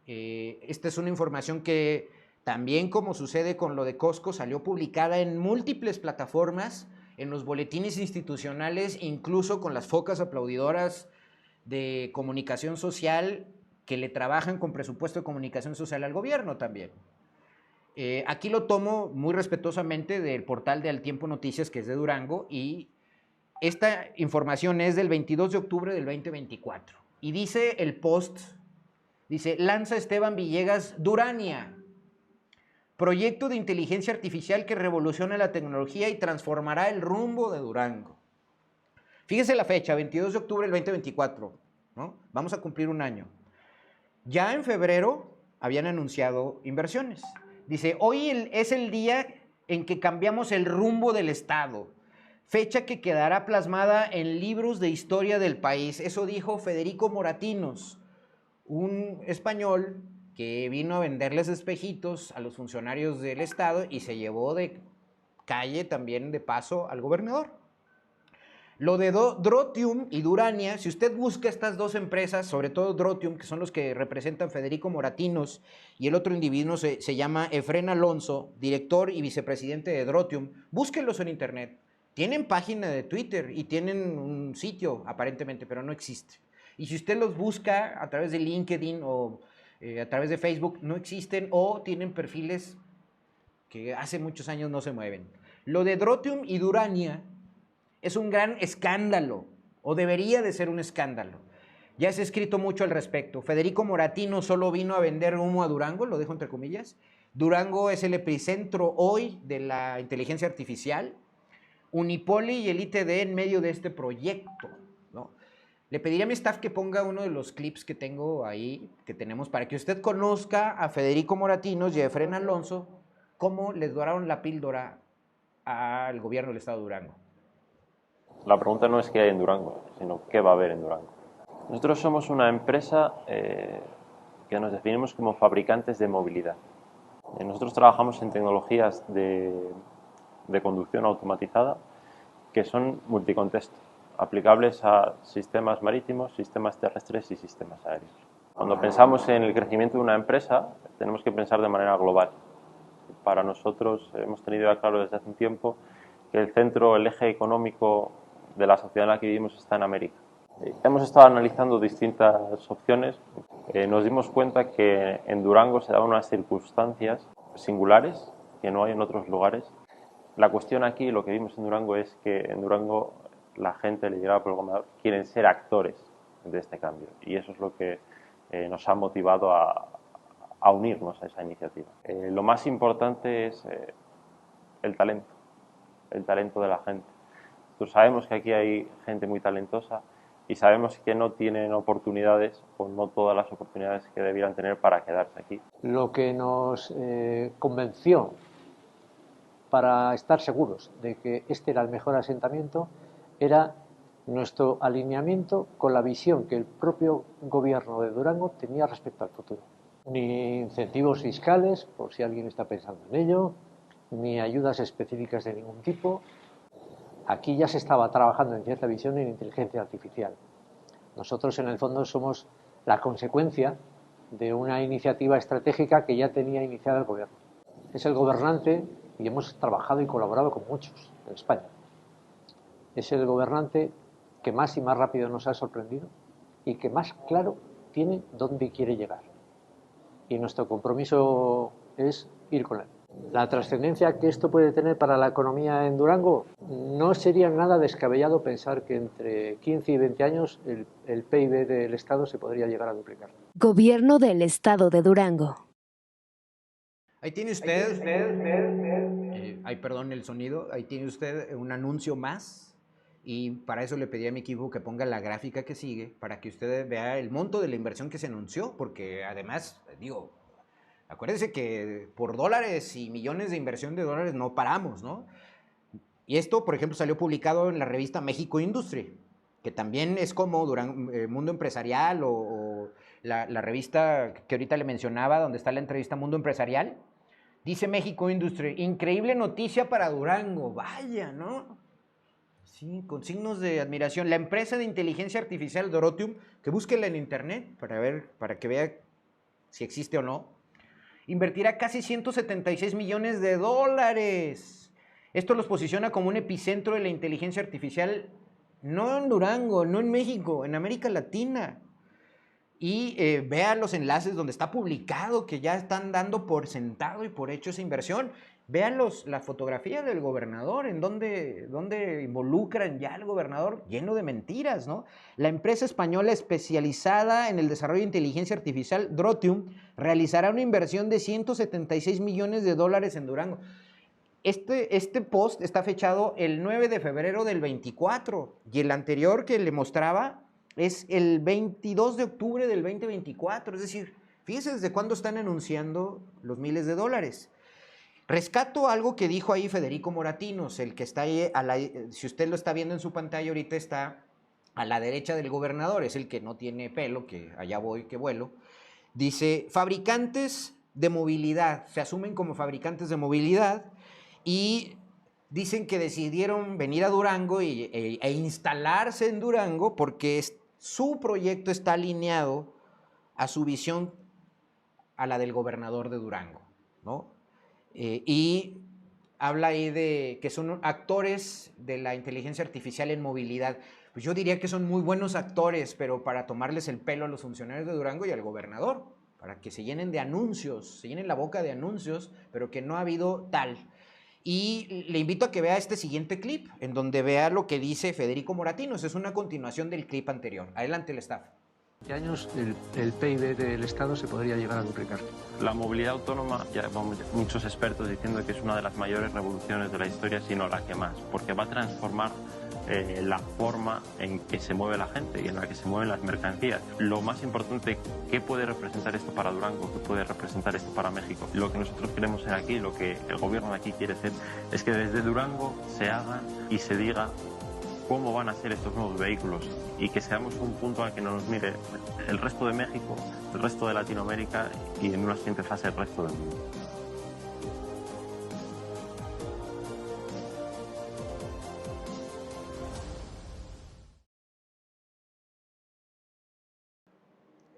Esta es una información que también, como sucede con lo de Costco, salió publicada en múltiples plataformas, en los boletines institucionales, incluso con las focas aplaudidoras de comunicación social que le trabajan con presupuesto de comunicación social al gobierno también. Aquí lo tomo muy respetuosamente del portal de Al Tiempo Noticias, que es de Durango, y esta información es del 22 de octubre del 2024. Y dice el post, dice, lanza Esteban Villegas Durania, proyecto de inteligencia artificial que revoluciona la tecnología y transformará el rumbo de Durango. Fíjese la fecha, 22 de octubre del 2024, ¿no? Vamos a cumplir un año. Ya en febrero habían anunciado inversiones. Dice, hoy es el día en que cambiamos el rumbo del Estado, fecha que quedará plasmada en libros de historia del país. Eso dijo Federico Moratinos, un español que vino a venderles espejitos a los funcionarios del Estado y se llevó de calle también de paso al gobernador. Lo de Drotium y Durania, si usted busca estas dos empresas, sobre todo Drotium, que son los que representan Federico Moratinos, y el otro individuo se llama Efrén Alonso, director y vicepresidente de Drotium, búsquenlos en internet. Tienen página de Twitter y tienen un sitio aparentemente, pero no existe. Y si usted los busca a través de LinkedIn o a través de Facebook no existen o tienen perfiles que hace muchos años no se mueven. Lo de Drotium y Durania es un gran escándalo, o debería de ser un escándalo. Ya se ha escrito mucho al respecto. Federico Moratino solo vino a vender humo a Durango, lo dejo entre comillas. Durango es el epicentro hoy de la inteligencia artificial. Unipoli y el ITD en medio de este proyecto, ¿no? Le pediría a mi staff que ponga uno de los clips que tengo ahí, que tenemos, para que usted conozca a Federico Moratino y a Efrén Alonso, cómo les doraron la píldora al gobierno del estado de Durango. La pregunta no es qué hay en Durango, sino qué va a haber en Durango. Nosotros somos una empresa que nos definimos como fabricantes de movilidad. Nosotros trabajamos en tecnologías de conducción automatizada que son multicontexto, aplicables a sistemas marítimos, sistemas terrestres y sistemas aéreos. Cuando pensamos en el crecimiento de una empresa, tenemos que pensar de manera global. Para nosotros hemos tenido ya claro desde hace un tiempo que el centro, el eje económico de la sociedad en la que vivimos está en América. Hemos estado analizando distintas opciones. Nos dimos cuenta que en Durango se daban unas circunstancias singulares que no hay en otros lugares. La cuestión aquí, lo que vimos en Durango, es que en Durango la gente liderada por el gobernador quieren ser actores de este cambio. Y eso es lo que nos ha motivado a unirnos a esa iniciativa. Lo más importante es el talento de la gente. Nosotros sabemos que aquí hay gente muy talentosa y sabemos que no tienen oportunidades o no todas las oportunidades que debieran tener para quedarse aquí. Lo que nos convenció para estar seguros de que este era el mejor asentamiento era nuestro alineamiento con la visión que el propio gobierno de Durango tenía respecto al futuro. Ni incentivos fiscales, por si alguien está pensando en ello, ni ayudas específicas de ningún tipo. Aquí ya se estaba trabajando en cierta visión en inteligencia artificial. Nosotros, en el fondo, somos la consecuencia de una iniciativa estratégica que ya tenía iniciada el gobierno. Es el gobernante, y hemos trabajado y colaborado con muchos en España, es el gobernante que más y más rápido nos ha sorprendido y que más claro tiene dónde quiere llegar. Y nuestro compromiso es ir con él. La trascendencia que esto puede tener para la economía en Durango, no sería nada descabellado pensar que entre 15 y 20 años el PIB del Estado se podría llegar a duplicar. Gobierno del Estado de Durango. Ahí tiene usted, perdón el sonido, ahí tiene usted un anuncio más y para eso le pedí a mi equipo que ponga la gráfica que sigue para que usted vea el monto de la inversión que se anunció, porque además, digo, acuérdense que por dólares y millones de inversión de dólares no paramos, ¿no? Y esto, por ejemplo, salió publicado en la revista México Industry, que también es como Mundo Empresarial o la revista que ahorita le mencionaba, donde está la entrevista Mundo Empresarial. Dice México Industry, increíble noticia para Durango, vaya, ¿no? Sí, con signos de admiración. La empresa de inteligencia artificial Drotium, que búsquela en internet para que vea si existe o no, invertirá casi 176 millones de dólares. Esto los posiciona como un epicentro de la inteligencia artificial, no en Durango, no en México, en América Latina. Y vea los enlaces donde está publicado que ya están dando por sentado y por hecho esa inversión. Vean la fotografía del gobernador, en donde involucran ya al gobernador, lleno de mentiras, ¿no? La empresa española especializada en el desarrollo de inteligencia artificial, Drotium, realizará una inversión de 176 millones de dólares en Durango. Este post está fechado el 9 de febrero del 24 y el anterior que le mostraba es el 22 de octubre del 2024, es decir, fíjense desde cuándo están anunciando los miles de dólares. Rescato algo que dijo ahí Federico Moratinos, el que está ahí, si usted lo está viendo en su pantalla ahorita, está a la derecha del gobernador, es el que no tiene pelo, que allá voy, que vuelo. Dice, fabricantes de movilidad, se asumen como fabricantes de movilidad y dicen que decidieron venir a Durango e instalarse en Durango porque su proyecto está alineado a su visión, a la del gobernador de Durango, ¿no? Y habla ahí de que son actores de la inteligencia artificial en movilidad. Pues yo diría que son muy buenos actores, pero para tomarles el pelo a los funcionarios de Durango y al gobernador. para que se llenen de anuncios, se llenen la boca de anuncios, pero que no ha habido tal. Y le invito a que vea este siguiente clip, en donde vea lo que dice Federico Moratinos. Es una continuación del clip anterior. Adelante el staff. ¿Qué años el PIB del Estado se podría llegar a duplicar? La movilidad autónoma, ya vamos muchos expertos diciendo que es una de las mayores revoluciones de la historia, sino la que más, porque va a transformar la forma en que se mueve la gente y en la que se mueven las mercancías. Lo más importante, ¿qué puede representar esto para Durango? ¿Qué puede representar esto para México? Lo que nosotros queremos hacer aquí, lo que el gobierno de aquí quiere hacer, es que desde Durango se haga y se diga cómo van a ser estos nuevos vehículos y que seamos un punto al que nos mire el resto de México, el resto de Latinoamérica y en una siguiente fase el resto del mundo.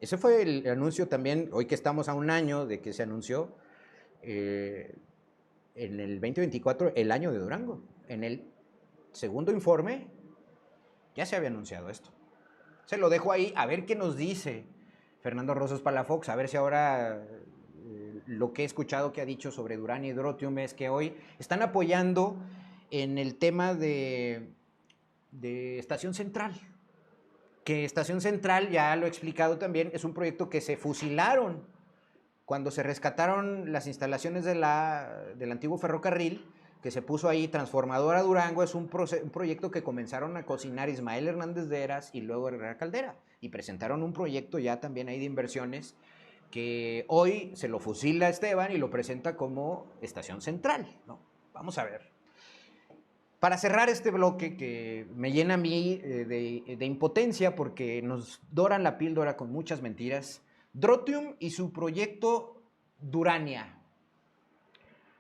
Ese fue el anuncio también, hoy que estamos a un año de que se anunció, en el 2024, el año de Durango. En el segundo informe ya se había anunciado esto. Se lo dejo ahí, a ver qué nos dice Fernando Rosas Palafox, a ver si ahora lo que he escuchado que ha dicho sobre Durán y Drotium es que hoy están apoyando en el tema de Estación Central. Que Estación Central, ya lo he explicado también, es un proyecto que se fusilaron cuando se rescataron las instalaciones del antiguo ferrocarril, que se puso ahí, Transformadora Durango. Es un proyecto que comenzaron a cocinar Ismael Hernández de Eras y luego Herrera Caldera, y presentaron un proyecto ya también ahí de inversiones que hoy se lo fusila Esteban y lo presenta como Estación Central, ¿no? Vamos a ver. Para cerrar este bloque que me llena a mí de impotencia porque nos doran la píldora con muchas mentiras, Drotium y su proyecto Durania.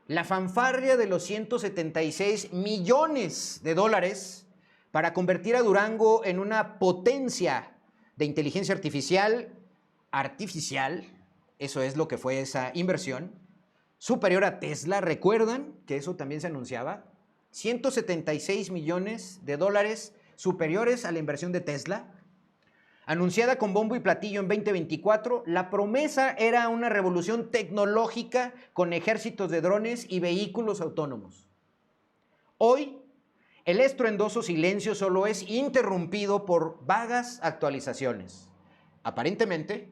La fanfarria de los 176 millones de dólares para convertir a Durango en una potencia de inteligencia artificial, eso es lo que fue esa inversión, superior a Tesla. ¿Recuerdan que eso también se anunciaba? 176 millones de dólares superiores a la inversión de Tesla, anunciada con bombo y platillo en 2024. La promesa era una revolución tecnológica con ejércitos de drones y vehículos autónomos. Hoy, el estruendoso silencio solo es interrumpido por vagas actualizaciones. Aparentemente,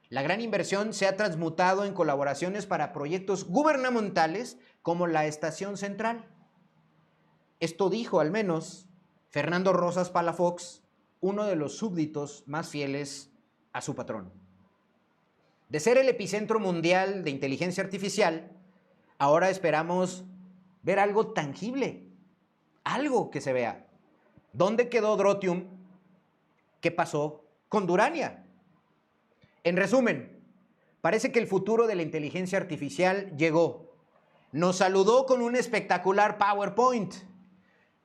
la gran inversión se ha transmutado en colaboraciones para proyectos gubernamentales como la Estación Central. Esto dijo, al menos, Fernando Rosas Palafox, uno de los súbditos más fieles a su patrón. De ser el epicentro mundial de inteligencia artificial, ahora esperamos ver algo tangible, algo que se vea. ¿Dónde quedó Drotium? ¿Qué pasó con Durania? En resumen, parece que el futuro de la inteligencia artificial llegó. Nos saludó con un espectacular PowerPoint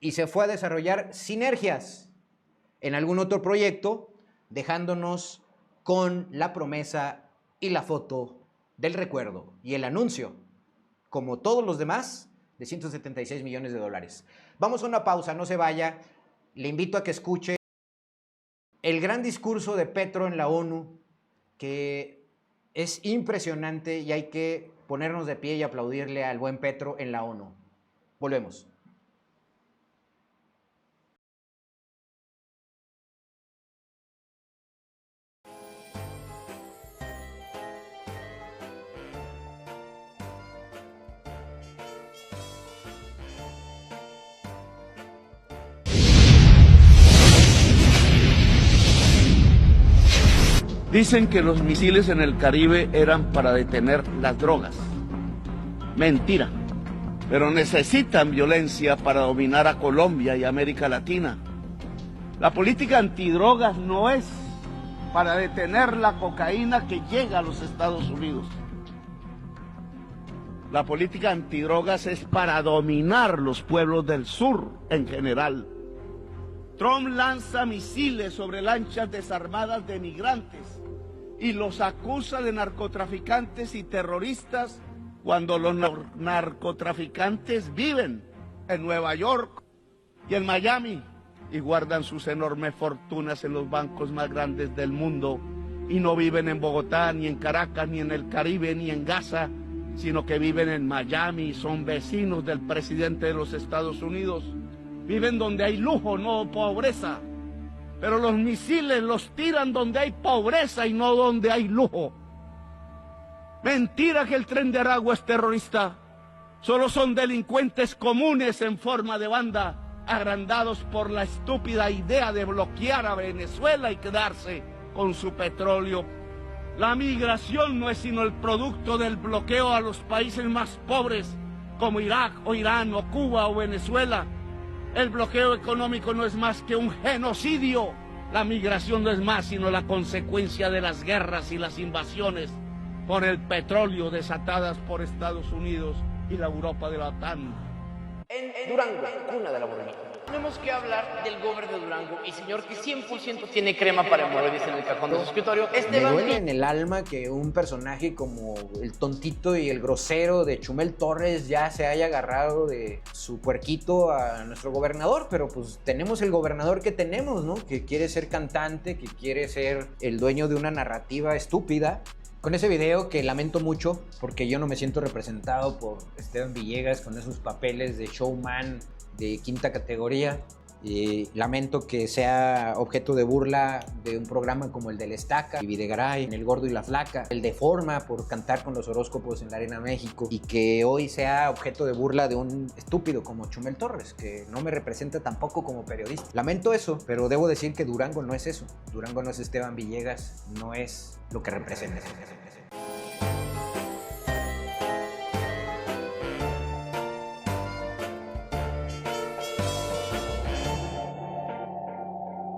y se fue a desarrollar sinergias en algún otro proyecto, dejándonos con la promesa y la foto del recuerdo y el anuncio, como todos los demás, de 176 millones de dólares. Vamos a una pausa, no se vaya. Le invito a que escuche el gran discurso de Petro en la ONU, que es impresionante y hay que ponernos de pie y aplaudirle al buen Petro en la ONU. Volvemos. Dicen que los misiles en el Caribe eran para detener las drogas. Mentira. Pero necesitan violencia para dominar a Colombia y América Latina. La política antidrogas no es para detener la cocaína que llega a los Estados Unidos. La política antidrogas es para dominar los pueblos del sur en general. Trump lanza misiles sobre lanchas desarmadas de migrantes y los acusa de narcotraficantes y terroristas cuando los narcotraficantes viven en Nueva York y en Miami y guardan sus enormes fortunas en los bancos más grandes del mundo y no viven en Bogotá, ni en Caracas, ni en el Caribe, ni en Gaza, sino que viven en Miami y son vecinos del presidente de los Estados Unidos. Viven donde hay lujo, no pobreza. Pero los misiles los tiran donde hay pobreza y no donde hay lujo. Mentira que el Tren de Aragua es terrorista. Solo son delincuentes comunes en forma de banda, agrandados por la estúpida idea de bloquear a Venezuela y quedarse con su petróleo. La migración no es sino el producto del bloqueo a los países más pobres, como Irak o Irán o Cuba o Venezuela. El bloqueo económico no es más que un genocidio. La migración no es más sino la consecuencia de las guerras y las invasiones por el petróleo desatadas por Estados Unidos y la Europa de la OTAN. En Durango, cuna de la bonita, tenemos que hablar del gobernador de Durango y señor que 100% tiene crema para hemorroides en el cajón de su escritorio. Me duele en el alma que un personaje como el tontito y el grosero de Chumel Torres ya se haya agarrado de su puerquito a nuestro gobernador, pero pues tenemos el gobernador que tenemos, ¿no? Que quiere ser cantante, que quiere ser el dueño de una narrativa estúpida. Con ese video que lamento mucho porque yo no me siento representado por Esteban Villegas con esos papeles de showman de quinta categoría. Lamento que sea objeto de burla de un programa como el del Estaca y Videgaray, El Gordo y la Flaca, el de Forma por cantar con los horóscopos en la Arena México, y que hoy sea objeto de burla de un estúpido como Chumel Torres, que no me representa tampoco como periodista. Lamento eso, pero debo decir que Durango no es eso. Durango no es Esteban Villegas, no es lo que representa.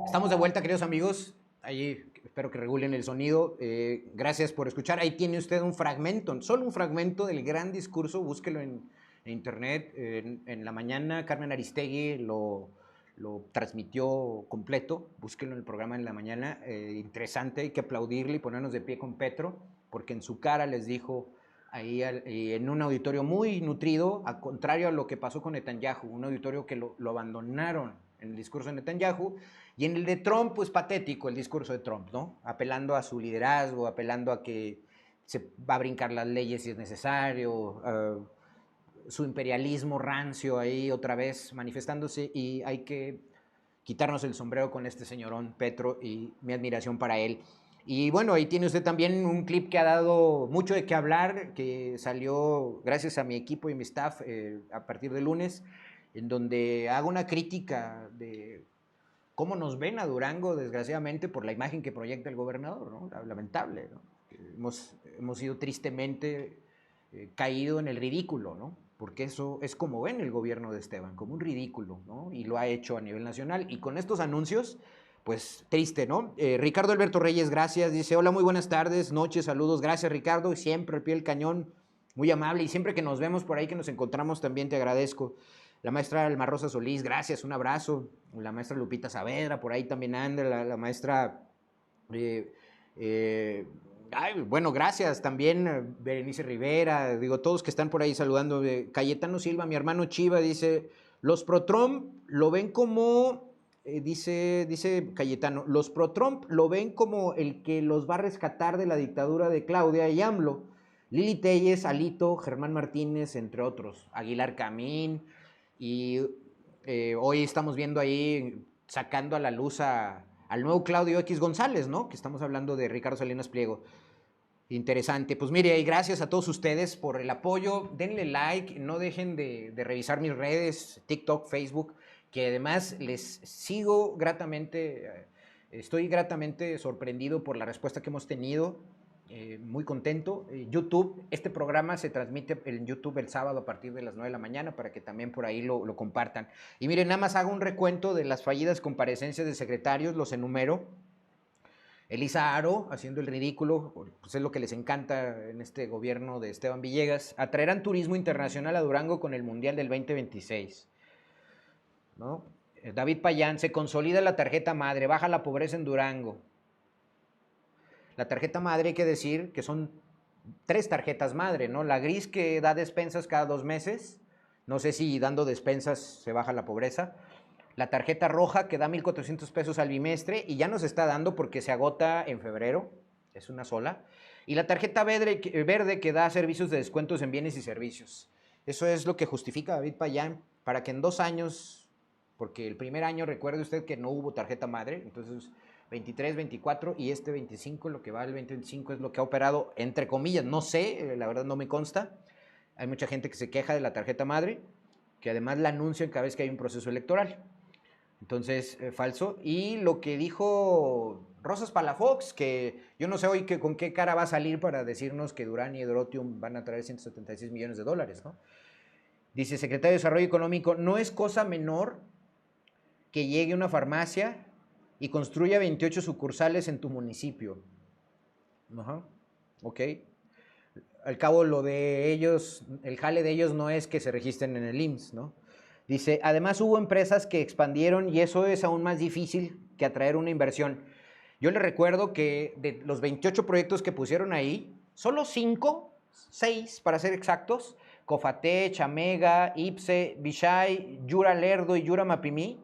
Estamos de vuelta, queridos amigos. Ahí espero que regulen el sonido. Gracias por escuchar. Ahí tiene usted un fragmento, solo un fragmento del gran discurso. Búsquelo en internet. En la mañana Carmen Aristegui lo transmitió completo. Búsquelo en el programa en la mañana. Interesante, hay que aplaudirle y ponernos de pie con Petro, porque en su cara les dijo ahí en un auditorio muy nutrido, a contrario a lo que pasó con Netanyahu, un auditorio que lo abandonaron en el discurso de Netanyahu. Y en el de Trump, pues patético el discurso de Trump, ¿no? Apelando a su liderazgo, apelando a que se va a brincar las leyes si es necesario, su imperialismo rancio ahí otra vez manifestándose, y hay que quitarnos el sombrero con este señorón Petro y mi admiración para él. Y bueno, ahí tiene usted también un clip que ha dado mucho de qué hablar, que salió gracias a mi equipo y mi staff a partir de lunes, en donde hago una crítica de cómo nos ven a Durango, desgraciadamente, por la imagen que proyecta el gobernador, ¿no? Lamentable, ¿no? Hemos sido tristemente caído en el ridículo, ¿no? Porque eso es como ven el gobierno de Esteban, como un ridículo, ¿no? Y lo ha hecho a nivel nacional. Y con estos anuncios, pues triste, ¿no? Ricardo Alberto Reyes, gracias. Dice, hola, muy buenas tardes, noches, saludos. Gracias, Ricardo. Y siempre al pie del cañón, muy amable. Y siempre que nos vemos por ahí, que nos encontramos, también te agradezco. La maestra Alma Rosa Solís, gracias, un abrazo. La maestra Lupita Saavedra, por ahí también anda. La maestra, bueno, gracias. También Berenice Rivera, digo, todos que están por ahí saludando. Cayetano Silva, mi hermano Chiva, dice, los pro-Trump lo ven como, dice Cayetano, los pro-Trump lo ven como el que los va a rescatar de la dictadura de Claudia y AMLO. Lili Telles, Alito, Germán Martínez, entre otros. Aguilar Camín. Y hoy estamos viendo ahí, sacando a la luz al nuevo Claudio X González, ¿no? Que estamos hablando de Ricardo Salinas Pliego. Interesante. Pues mire, y gracias a todos ustedes por el apoyo. Denle like, no dejen de revisar mis redes, TikTok, Facebook, que además les sigo gratamente, estoy gratamente sorprendido por la respuesta que hemos tenido. Muy contento. YouTube, este programa se transmite en YouTube el sábado a partir de las 9 de la mañana para que también por ahí lo compartan. Y miren, nada más hago un recuento de las fallidas comparecencias de secretarios, los enumero. Elisa Aro, haciendo el ridículo, pues es lo que les encanta en este gobierno de Esteban Villegas. Atraerán turismo internacional a Durango con el Mundial del 2026, ¿no? David Payán, se consolida la tarjeta madre, baja la pobreza en Durango. La tarjeta madre, hay que decir que son 3 tarjetas madre, ¿no? La gris, que da despensas cada 2 meses. No sé si dando despensas se baja la pobreza. La tarjeta roja, que da 1,400 pesos al bimestre y ya nos está dando porque se agota en febrero. es una sola. Y la tarjeta verde que da servicios de descuentos en bienes y servicios. Eso es lo que justifica David Payán para que en 2 años, porque el primer año recuerde usted que no hubo tarjeta madre, entonces 23, 24 y este 25, lo que va el 2025 es lo que ha operado, entre comillas, no sé, la verdad no me consta. Hay mucha gente que se queja de la tarjeta madre, que además la anuncian cada vez que hay un proceso electoral. Entonces, falso. Y lo que dijo Rosas Palafox, que yo no sé hoy con qué cara va a salir para decirnos que Durán y Edrotium van a traer 176 millones de dólares, ¿no? Dice, secretario de Desarrollo Económico, no es cosa menor que llegue una farmacia y construya 28 sucursales en tu municipio. Ajá, ok. Al cabo, lo de ellos, el jale de ellos no es que se registren en el IMSS, ¿no? Dice, además hubo empresas que expandieron y eso es aún más difícil que atraer una inversión. Yo les recuerdo que de los 28 proyectos que pusieron ahí, solo 6 para ser exactos, Cofate, Chamega, Ipse, Bishai, Yura Lerdo y Yura Mapimí,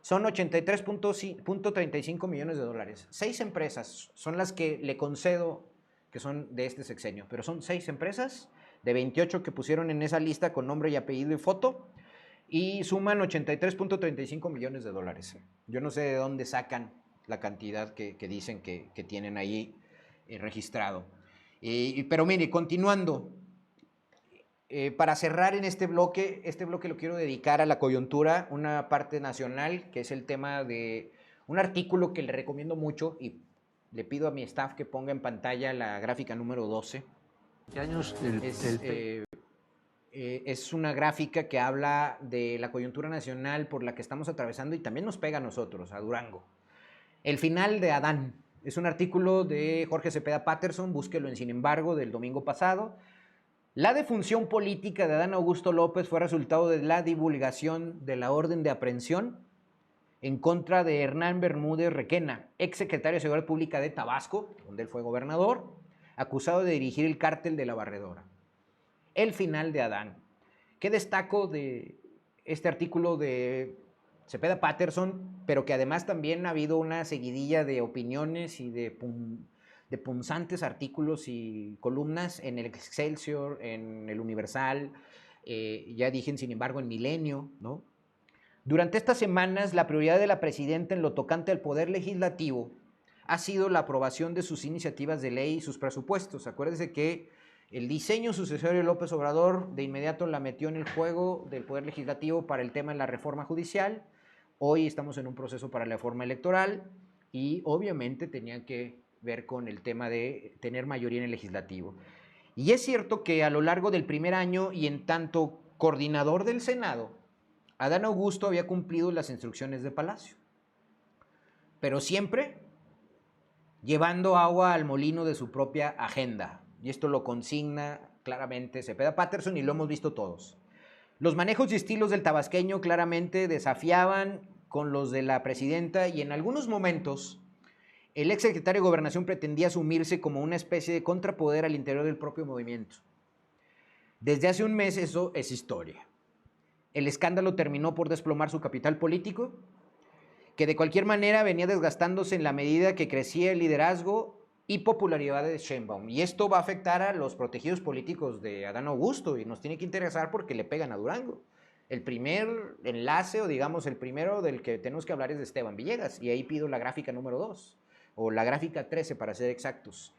son 83.35 millones de dólares. 6 empresas son las que le concedo que son de este sexenio, pero son 6 empresas de 28 que pusieron en esa lista con nombre y apellido y foto, y suman 83.35 millones de dólares. Yo no sé de dónde sacan la cantidad que dicen que tienen ahí registrado. Pero mire, continuando, para cerrar en este bloque lo quiero dedicar a la coyuntura, una parte nacional, que es el tema de un artículo que le recomiendo mucho y le pido a mi staff que ponga en pantalla la gráfica número 12. ¿Qué años Es una gráfica que habla de la coyuntura nacional por la que estamos atravesando y también nos pega a nosotros, a Durango. El final de Adán. Es un artículo de Jorge Cepeda Patterson, búsquelo en Sin embargo, del domingo pasado. La defunción política de Adán Augusto López fue resultado de la divulgación de la orden de aprehensión en contra de Hernán Bermúdez Requena, ex secretario de Seguridad Pública de Tabasco, donde él fue gobernador, acusado de dirigir el cártel de la Barredora. El final de Adán. ¿Qué destaco de este artículo de Cepeda Patterson? Pero que además también ha habido una seguidilla de opiniones y de punzantes artículos y columnas en el Excelsior, en el Universal, ya dije, sin embargo, en Milenio, ¿no? Durante estas semanas, la prioridad de la presidenta en lo tocante al Poder Legislativo ha sido la aprobación de sus iniciativas de ley y sus presupuestos. Acuérdense que el diseño sucesorio de López Obrador de inmediato la metió en el juego del Poder Legislativo para el tema de la reforma judicial. Hoy estamos en un proceso para la reforma electoral y obviamente tenían que ver con el tema de tener mayoría en el legislativo. Y es cierto que a lo largo del primer año y en tanto coordinador del Senado, Adán Augusto había cumplido las instrucciones de Palacio, pero siempre llevando agua al molino de su propia agenda. Y esto lo consigna claramente Cepeda Patterson y lo hemos visto todos. Los manejos y estilos del tabasqueño claramente desafiaban con los de la presidenta y en algunos momentos el ex secretario de Gobernación pretendía asumirse como una especie de contrapoder al interior del propio movimiento. Desde hace un mes eso es historia. El escándalo terminó por desplomar su capital político, que de cualquier manera venía desgastándose en la medida que crecía el liderazgo y popularidad de Sheinbaum. Y esto va a afectar a los protegidos políticos de Adán Augusto y nos tiene que interesar porque le pegan a Durango. El primer enlace, o digamos el primero del que tenemos que hablar, es de Esteban Villegas, y ahí pido la gráfica número 2, o la gráfica 13 para ser exactos.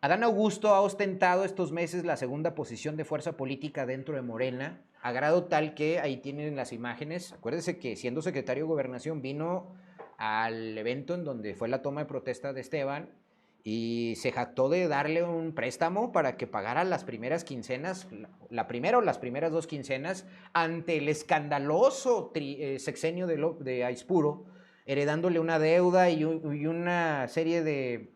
Adán Augusto ha ostentado estos meses la segunda posición de fuerza política dentro de Morena, a grado tal que ahí tienen las imágenes. Acuérdense que siendo secretario de Gobernación vino al evento en donde fue la toma de protesta de Esteban y se jactó de darle un préstamo para que pagara las primeras quincenas, la primera o las primeras 2 quincenas, ante el escandaloso sexenio de Aispuro, heredándole una deuda y una serie de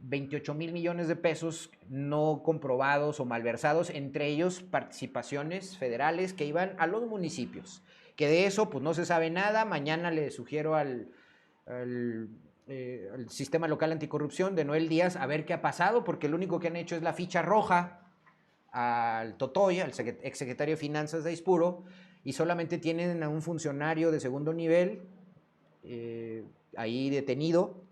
28 mil millones de pesos no comprobados o malversados, entre ellos participaciones federales que iban a los municipios. Que de eso pues no se sabe nada. Mañana le sugiero al Sistema Local Anticorrupción de Noel Díaz a ver qué ha pasado, porque lo único que han hecho es la ficha roja al Totoy, al exsecretario de Finanzas de Aispuro, y solamente tienen a un funcionario de segundo nivel ahí detenido.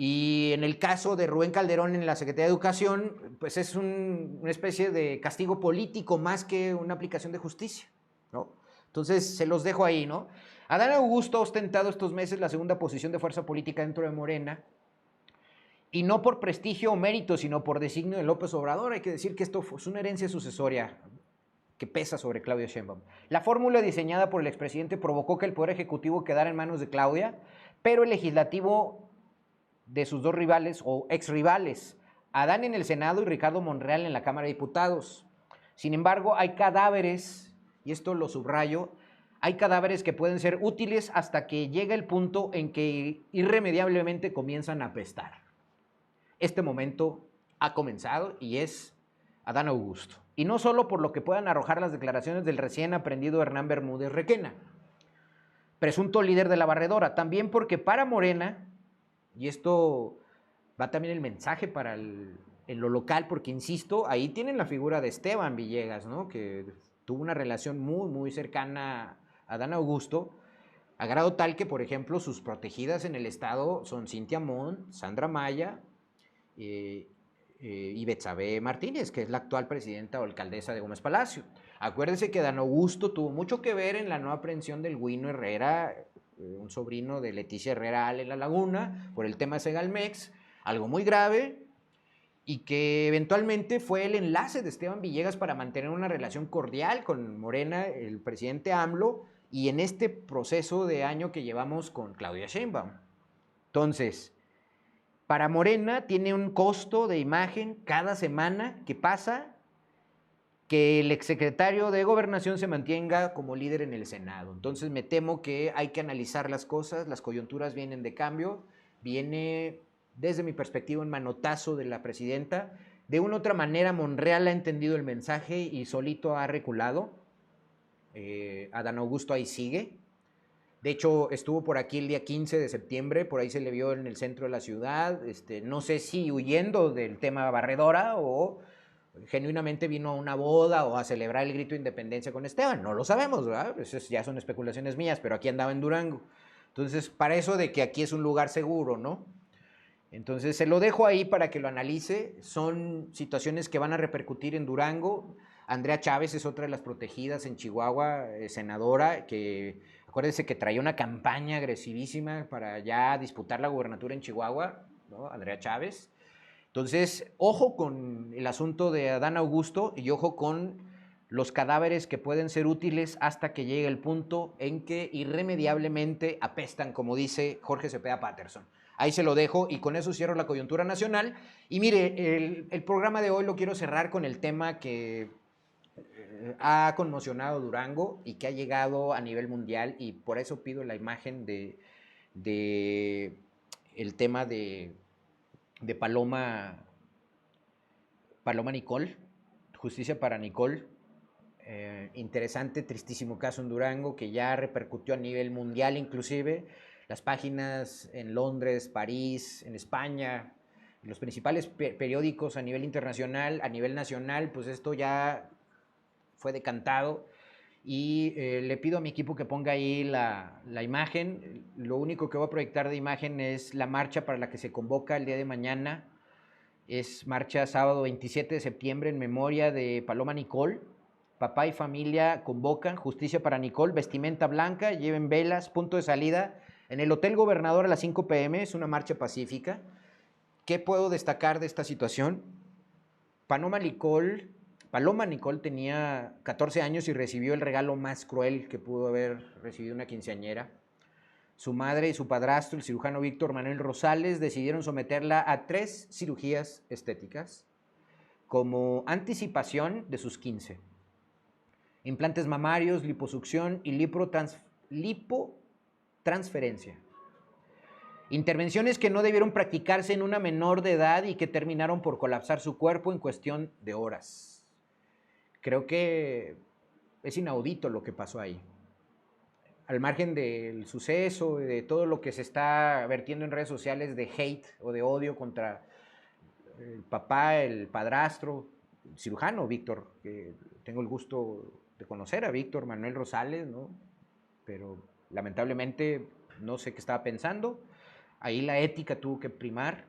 Y en el caso de Rubén Calderón en la Secretaría de Educación, pues es una especie de castigo político más que una aplicación de justicia, ¿no? Entonces, se los dejo ahí, ¿no? Adán Augusto ha ostentado estos meses la segunda posición de fuerza política dentro de Morena, y no por prestigio o mérito, sino por designio de López Obrador. Hay que decir que esto es una herencia sucesoria que pesa sobre Claudia Sheinbaum. La fórmula diseñada por el expresidente provocó que el Poder Ejecutivo quedara en manos de Claudia, pero el legislativo de sus dos rivales o exrivales, Adán en el Senado y Ricardo Monreal en la Cámara de Diputados. Sin embargo, hay cadáveres, y esto lo subrayo, hay cadáveres que pueden ser útiles hasta que llega el punto en que irremediablemente comienzan a apestar. Este momento ha comenzado y es Adán Augusto. Y no solo por lo que puedan arrojar las declaraciones del recién aprendido Hernán Bermúdez Requena, presunto líder de la barredora, también porque para Morena, y esto va también el mensaje para en lo local, porque insisto, ahí tienen la figura de Esteban Villegas, ¿no? Que tuvo una relación muy, muy cercana a Adán Augusto, a grado tal que, por ejemplo, sus protegidas en el estado son Cintia Mon, Sandra Maya y Betsabe Martínez, que es la actual presidenta o alcaldesa de Gómez Palacio. Acuérdense que Adán Augusto tuvo mucho que ver en la no aprehensión del Huino Herrera, un sobrino de Leticia Herrera en La Laguna, por el tema Segalmex, algo muy grave, y que eventualmente fue el enlace de Esteban Villegas para mantener una relación cordial con Morena, el presidente AMLO, y en este proceso de año que llevamos con Claudia Sheinbaum. Entonces, para Morena tiene un costo de imagen cada semana que pasa que el exsecretario de Gobernación se mantenga como líder en el Senado. Entonces me temo que hay que analizar las cosas, las coyunturas vienen de cambio, viene desde mi perspectiva un manotazo de la presidenta. De una u otra manera Monreal ha entendido el mensaje y solito ha reculado. Adán Augusto ahí sigue. De hecho, estuvo por aquí el día 15 de septiembre, por ahí se le vio en el centro de la ciudad, no sé si huyendo del tema barredora o genuinamente vino a una boda o a celebrar el grito de independencia con Esteban, no lo sabemos, ¿verdad? Esas ya son especulaciones mías, pero aquí andaba en Durango. Entonces, para eso de que aquí es un lugar seguro, ¿no? Entonces, se lo dejo ahí para que lo analice, son situaciones que van a repercutir en Durango. Andrea Chávez es otra de las protegidas en Chihuahua, senadora, que acuérdense que traía una campaña agresivísima para ya disputar la gubernatura en Chihuahua, ¿no? Andrea Chávez. Entonces, ojo con el asunto de Adán Augusto y ojo con los cadáveres que pueden ser útiles hasta que llegue el punto en que irremediablemente apestan, como dice Jorge Cepeda Patterson. Ahí se lo dejo y con eso cierro la coyuntura nacional. Y mire, el programa de hoy lo quiero cerrar con el tema que ha conmocionado Durango y que ha llegado a nivel mundial, y por eso pido la imagen de el tema de Paloma Nicole, justicia para Nicole. Interesante, tristísimo caso en Durango que ya repercutió a nivel mundial, inclusive las páginas en Londres, París, en España, los principales periódicos a nivel internacional, a nivel nacional, pues esto ya fue decantado. Y le pido a mi equipo que ponga ahí la imagen. Lo único que voy a proyectar de imagen es la marcha para la que se convoca el día de mañana. Es marcha sábado 27 de septiembre en memoria de Paloma Nicole. Papá y familia convocan justicia para Nicole, vestimenta blanca, lleven velas, punto de salida en el Hotel Gobernador a las 5 p.m. Es una marcha pacífica. ¿Qué puedo destacar de esta situación? Paloma Nicole tenía 14 años y recibió el regalo más cruel que pudo haber recibido una quinceañera. Su madre y su padrastro, el cirujano Víctor Manuel Rosales, decidieron someterla a 3 cirugías estéticas como anticipación de sus 15. Implantes mamarios, liposucción y lipotransferencia. Intervenciones que no debieron practicarse en una menor de edad y que terminaron por colapsar su cuerpo en cuestión de horas. Creo que es inaudito lo que pasó ahí. Al margen del suceso y de todo lo que se está vertiendo en redes sociales de hate o de odio contra el papá, el padrastro, el cirujano Víctor, que tengo el gusto de conocer a Víctor Manuel Rosales, ¿no? Pero lamentablemente no sé qué estaba pensando. Ahí la ética tuvo que primar.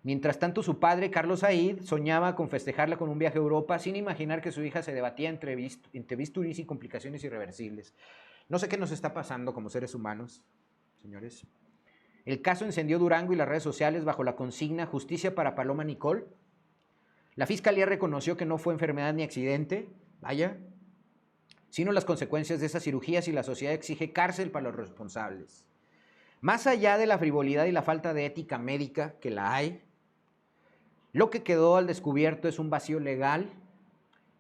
Mientras tanto, su padre, Carlos Said, soñaba con festejarla con un viaje a Europa sin imaginar que su hija se debatía entre bisturís y complicaciones irreversibles. No sé qué nos está pasando como seres humanos, señores. El caso encendió Durango y las redes sociales bajo la consigna Justicia para Paloma Nicol. La fiscalía reconoció que no fue enfermedad ni accidente, vaya, sino las consecuencias de esas cirugías, y la sociedad exige cárcel para los responsables. Más allá de la frivolidad y la falta de ética médica, que la hay, lo que quedó al descubierto es un vacío legal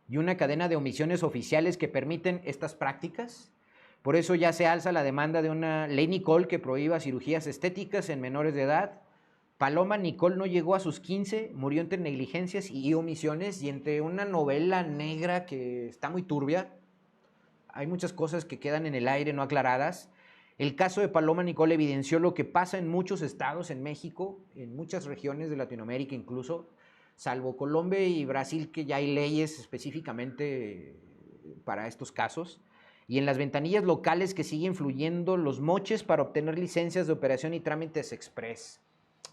y una cadena de omisiones oficiales que permiten estas prácticas. Por eso ya se alza la demanda de una ley Nicol que prohíba cirugías estéticas en menores de edad. Paloma Nicol no llegó a sus 15, murió entre negligencias y omisiones y entre una novela negra que está muy turbia. Hay muchas cosas que quedan en el aire no aclaradas. El caso de Paloma Nicol evidenció lo que pasa en muchos estados en México, en muchas regiones de Latinoamérica incluso, salvo Colombia y Brasil, que ya hay leyes específicamente para estos casos, y en las ventanillas locales que siguen fluyendo los moches para obtener licencias de operación y trámites express.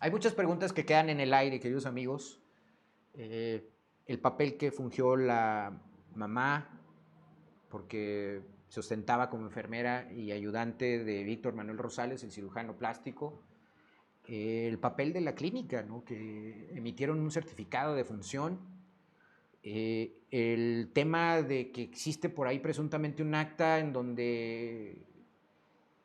Hay muchas preguntas que quedan en el aire, queridos amigos. El papel que fungió la mamá, porque se ostentaba como enfermera y ayudante de Víctor Manuel Rosales, el cirujano plástico. El papel de la clínica, ¿no?, que emitieron un certificado de función. El tema de que existe por ahí presuntamente un acta en donde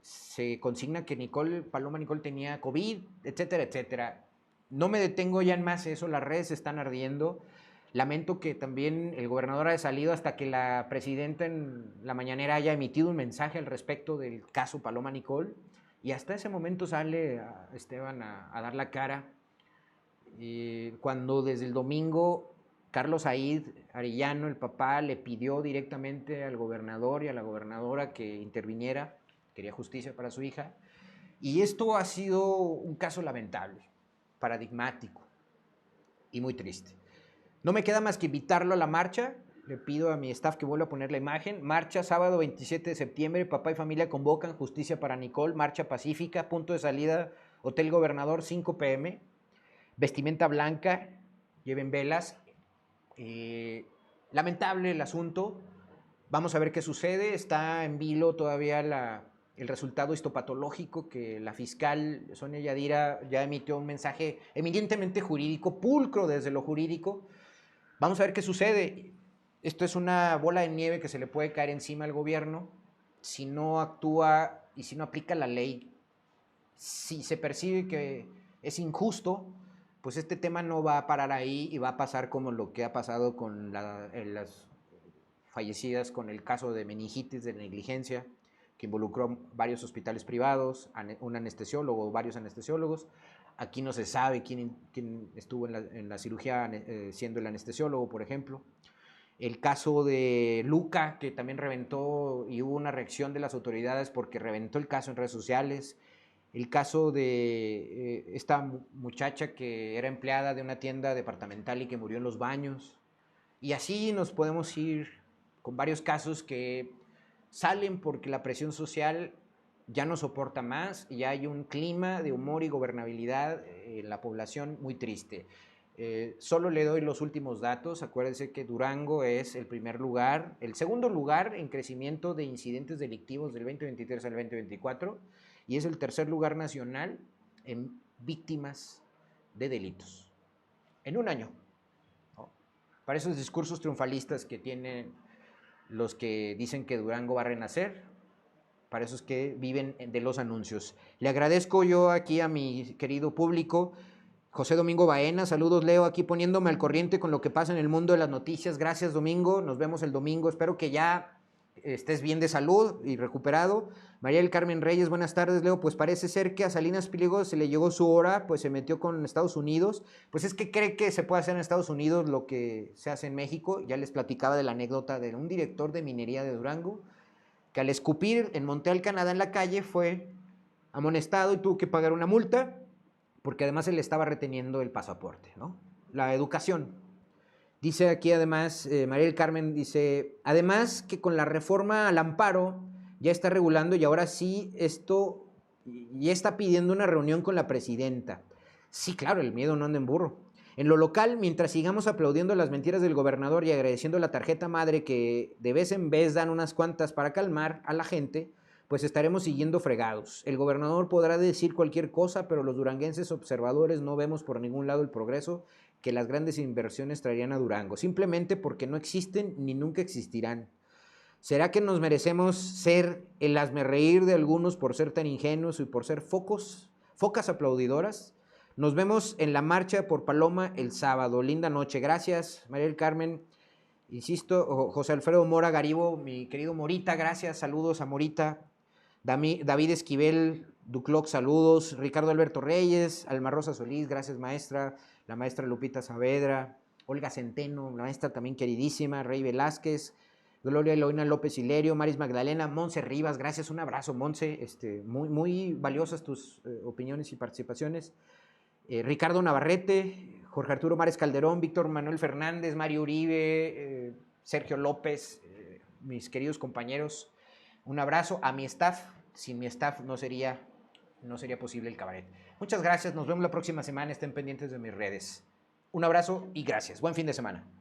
se consigna que Paloma Nicol tenía COVID, etcétera, etcétera. No me detengo ya en más eso, las redes están ardiendo. Lamento que también el gobernador haya salido hasta que la presidenta en la mañanera haya emitido un mensaje al respecto del caso Paloma Nicol, y hasta ese momento sale a Esteban a dar la cara, cuando desde el domingo Carlos Said Arellano, el papá, le pidió directamente al gobernador y a la gobernadora que interviniera, quería justicia para su hija, y esto ha sido un caso lamentable, paradigmático y muy triste. No me queda más que invitarlo a la marcha. Le pido a mi staff que vuelva a poner la imagen. Marcha sábado 27 de septiembre, papá y familia convocan Justicia para Nicol, marcha pacífica, punto de salida Hotel Gobernador, 5 p.m, vestimenta blanca, lleven velas. Lamentable el asunto, vamos a ver qué sucede. Está en vilo todavía el resultado histopatológico que la fiscal Sonia Yadira ya emitió un mensaje eminentemente jurídico, pulcro desde lo jurídico. Vamos a ver qué sucede. Esto es una bola de nieve que se le puede caer encima al gobierno si no actúa y si no aplica la ley. Si se percibe que es injusto, pues este tema no va a parar ahí y va a pasar como lo que ha pasado con las fallecidas con el caso de meningitis de negligencia, que involucró varios hospitales privados, un anestesiólogo o varios anestesiólogos. Aquí no se sabe quién estuvo en la cirugía siendo el anestesiólogo, por ejemplo. El caso de Luca, que también reventó y hubo una reacción de las autoridades porque reventó el caso en redes sociales. El caso de esta muchacha que era empleada de una tienda departamental y que murió en los baños. Y así nos podemos ir con varios casos que salen porque la presión social ya no soporta más y hay un clima de humor y gobernabilidad en la población muy triste. Solo le doy los últimos datos. Acuérdense que Durango es el primer lugar, el segundo lugar en crecimiento de incidentes delictivos del 2023 al 2024 y es el tercer lugar nacional en víctimas de delitos. En un año, ¿no? Para esos discursos triunfalistas que tienen los que dicen que Durango va a renacer, para esos que viven de los anuncios. Le agradezco yo aquí a mi querido público, José Domingo Baena, saludos Leo, aquí poniéndome al corriente con lo que pasa en el mundo de las noticias. Gracias Domingo, nos vemos el domingo, espero que ya estés bien de salud y recuperado. María del Carmen Reyes, buenas tardes Leo, pues parece ser que a Salinas Pliego se le llegó su hora, pues se metió con Estados Unidos, pues es que cree que se puede hacer en Estados Unidos lo que se hace en México. Ya les platicaba de la anécdota de un director de minería de Durango, que al escupir en Montreal, Canadá, en la calle, fue amonestado y tuvo que pagar una multa, porque además se le estaba reteniendo el pasaporte, ¿no? La educación. Dice aquí además, María del Carmen dice, además que con la reforma al amparo ya está regulando y ahora sí esto y está pidiendo una reunión con la presidenta. Sí, claro, el miedo no anda en burro. En lo local, mientras sigamos aplaudiendo las mentiras del gobernador y agradeciendo la tarjeta madre que de vez en vez dan unas cuantas para calmar a la gente, pues estaremos siguiendo fregados. El gobernador podrá decir cualquier cosa, pero los duranguenses observadores no vemos por ningún lado el progreso que las grandes inversiones traerían a Durango, simplemente porque no existen ni nunca existirán. ¿Será que nos merecemos ser el hazmerreír de algunos por ser tan ingenuos y por ser focas aplaudidoras? Nos vemos en la marcha por Paloma el sábado. Linda noche. Gracias, María del Carmen. Insisto, José Alfredo Mora Garibo, mi querido Morita, gracias. Saludos a Morita. David Esquivel Ducloc, saludos. Ricardo Alberto Reyes, Alma Rosa Solís, gracias, maestra. La maestra Lupita Saavedra. Olga Centeno, la maestra también queridísima. Rey Velázquez. Gloria Eloína López Hilerio, Maris Magdalena, Monse Rivas, gracias, un abrazo, Monse. Muy valiosas tus opiniones y participaciones. Ricardo Navarrete, Jorge Arturo Mares Calderón, Víctor Manuel Fernández, Mario Uribe, Sergio López, mis queridos compañeros, un abrazo a mi staff. Sin mi staff no sería posible el cabaret. Muchas gracias, nos vemos la próxima semana, estén pendientes de mis redes. Un abrazo y gracias. Buen fin de semana.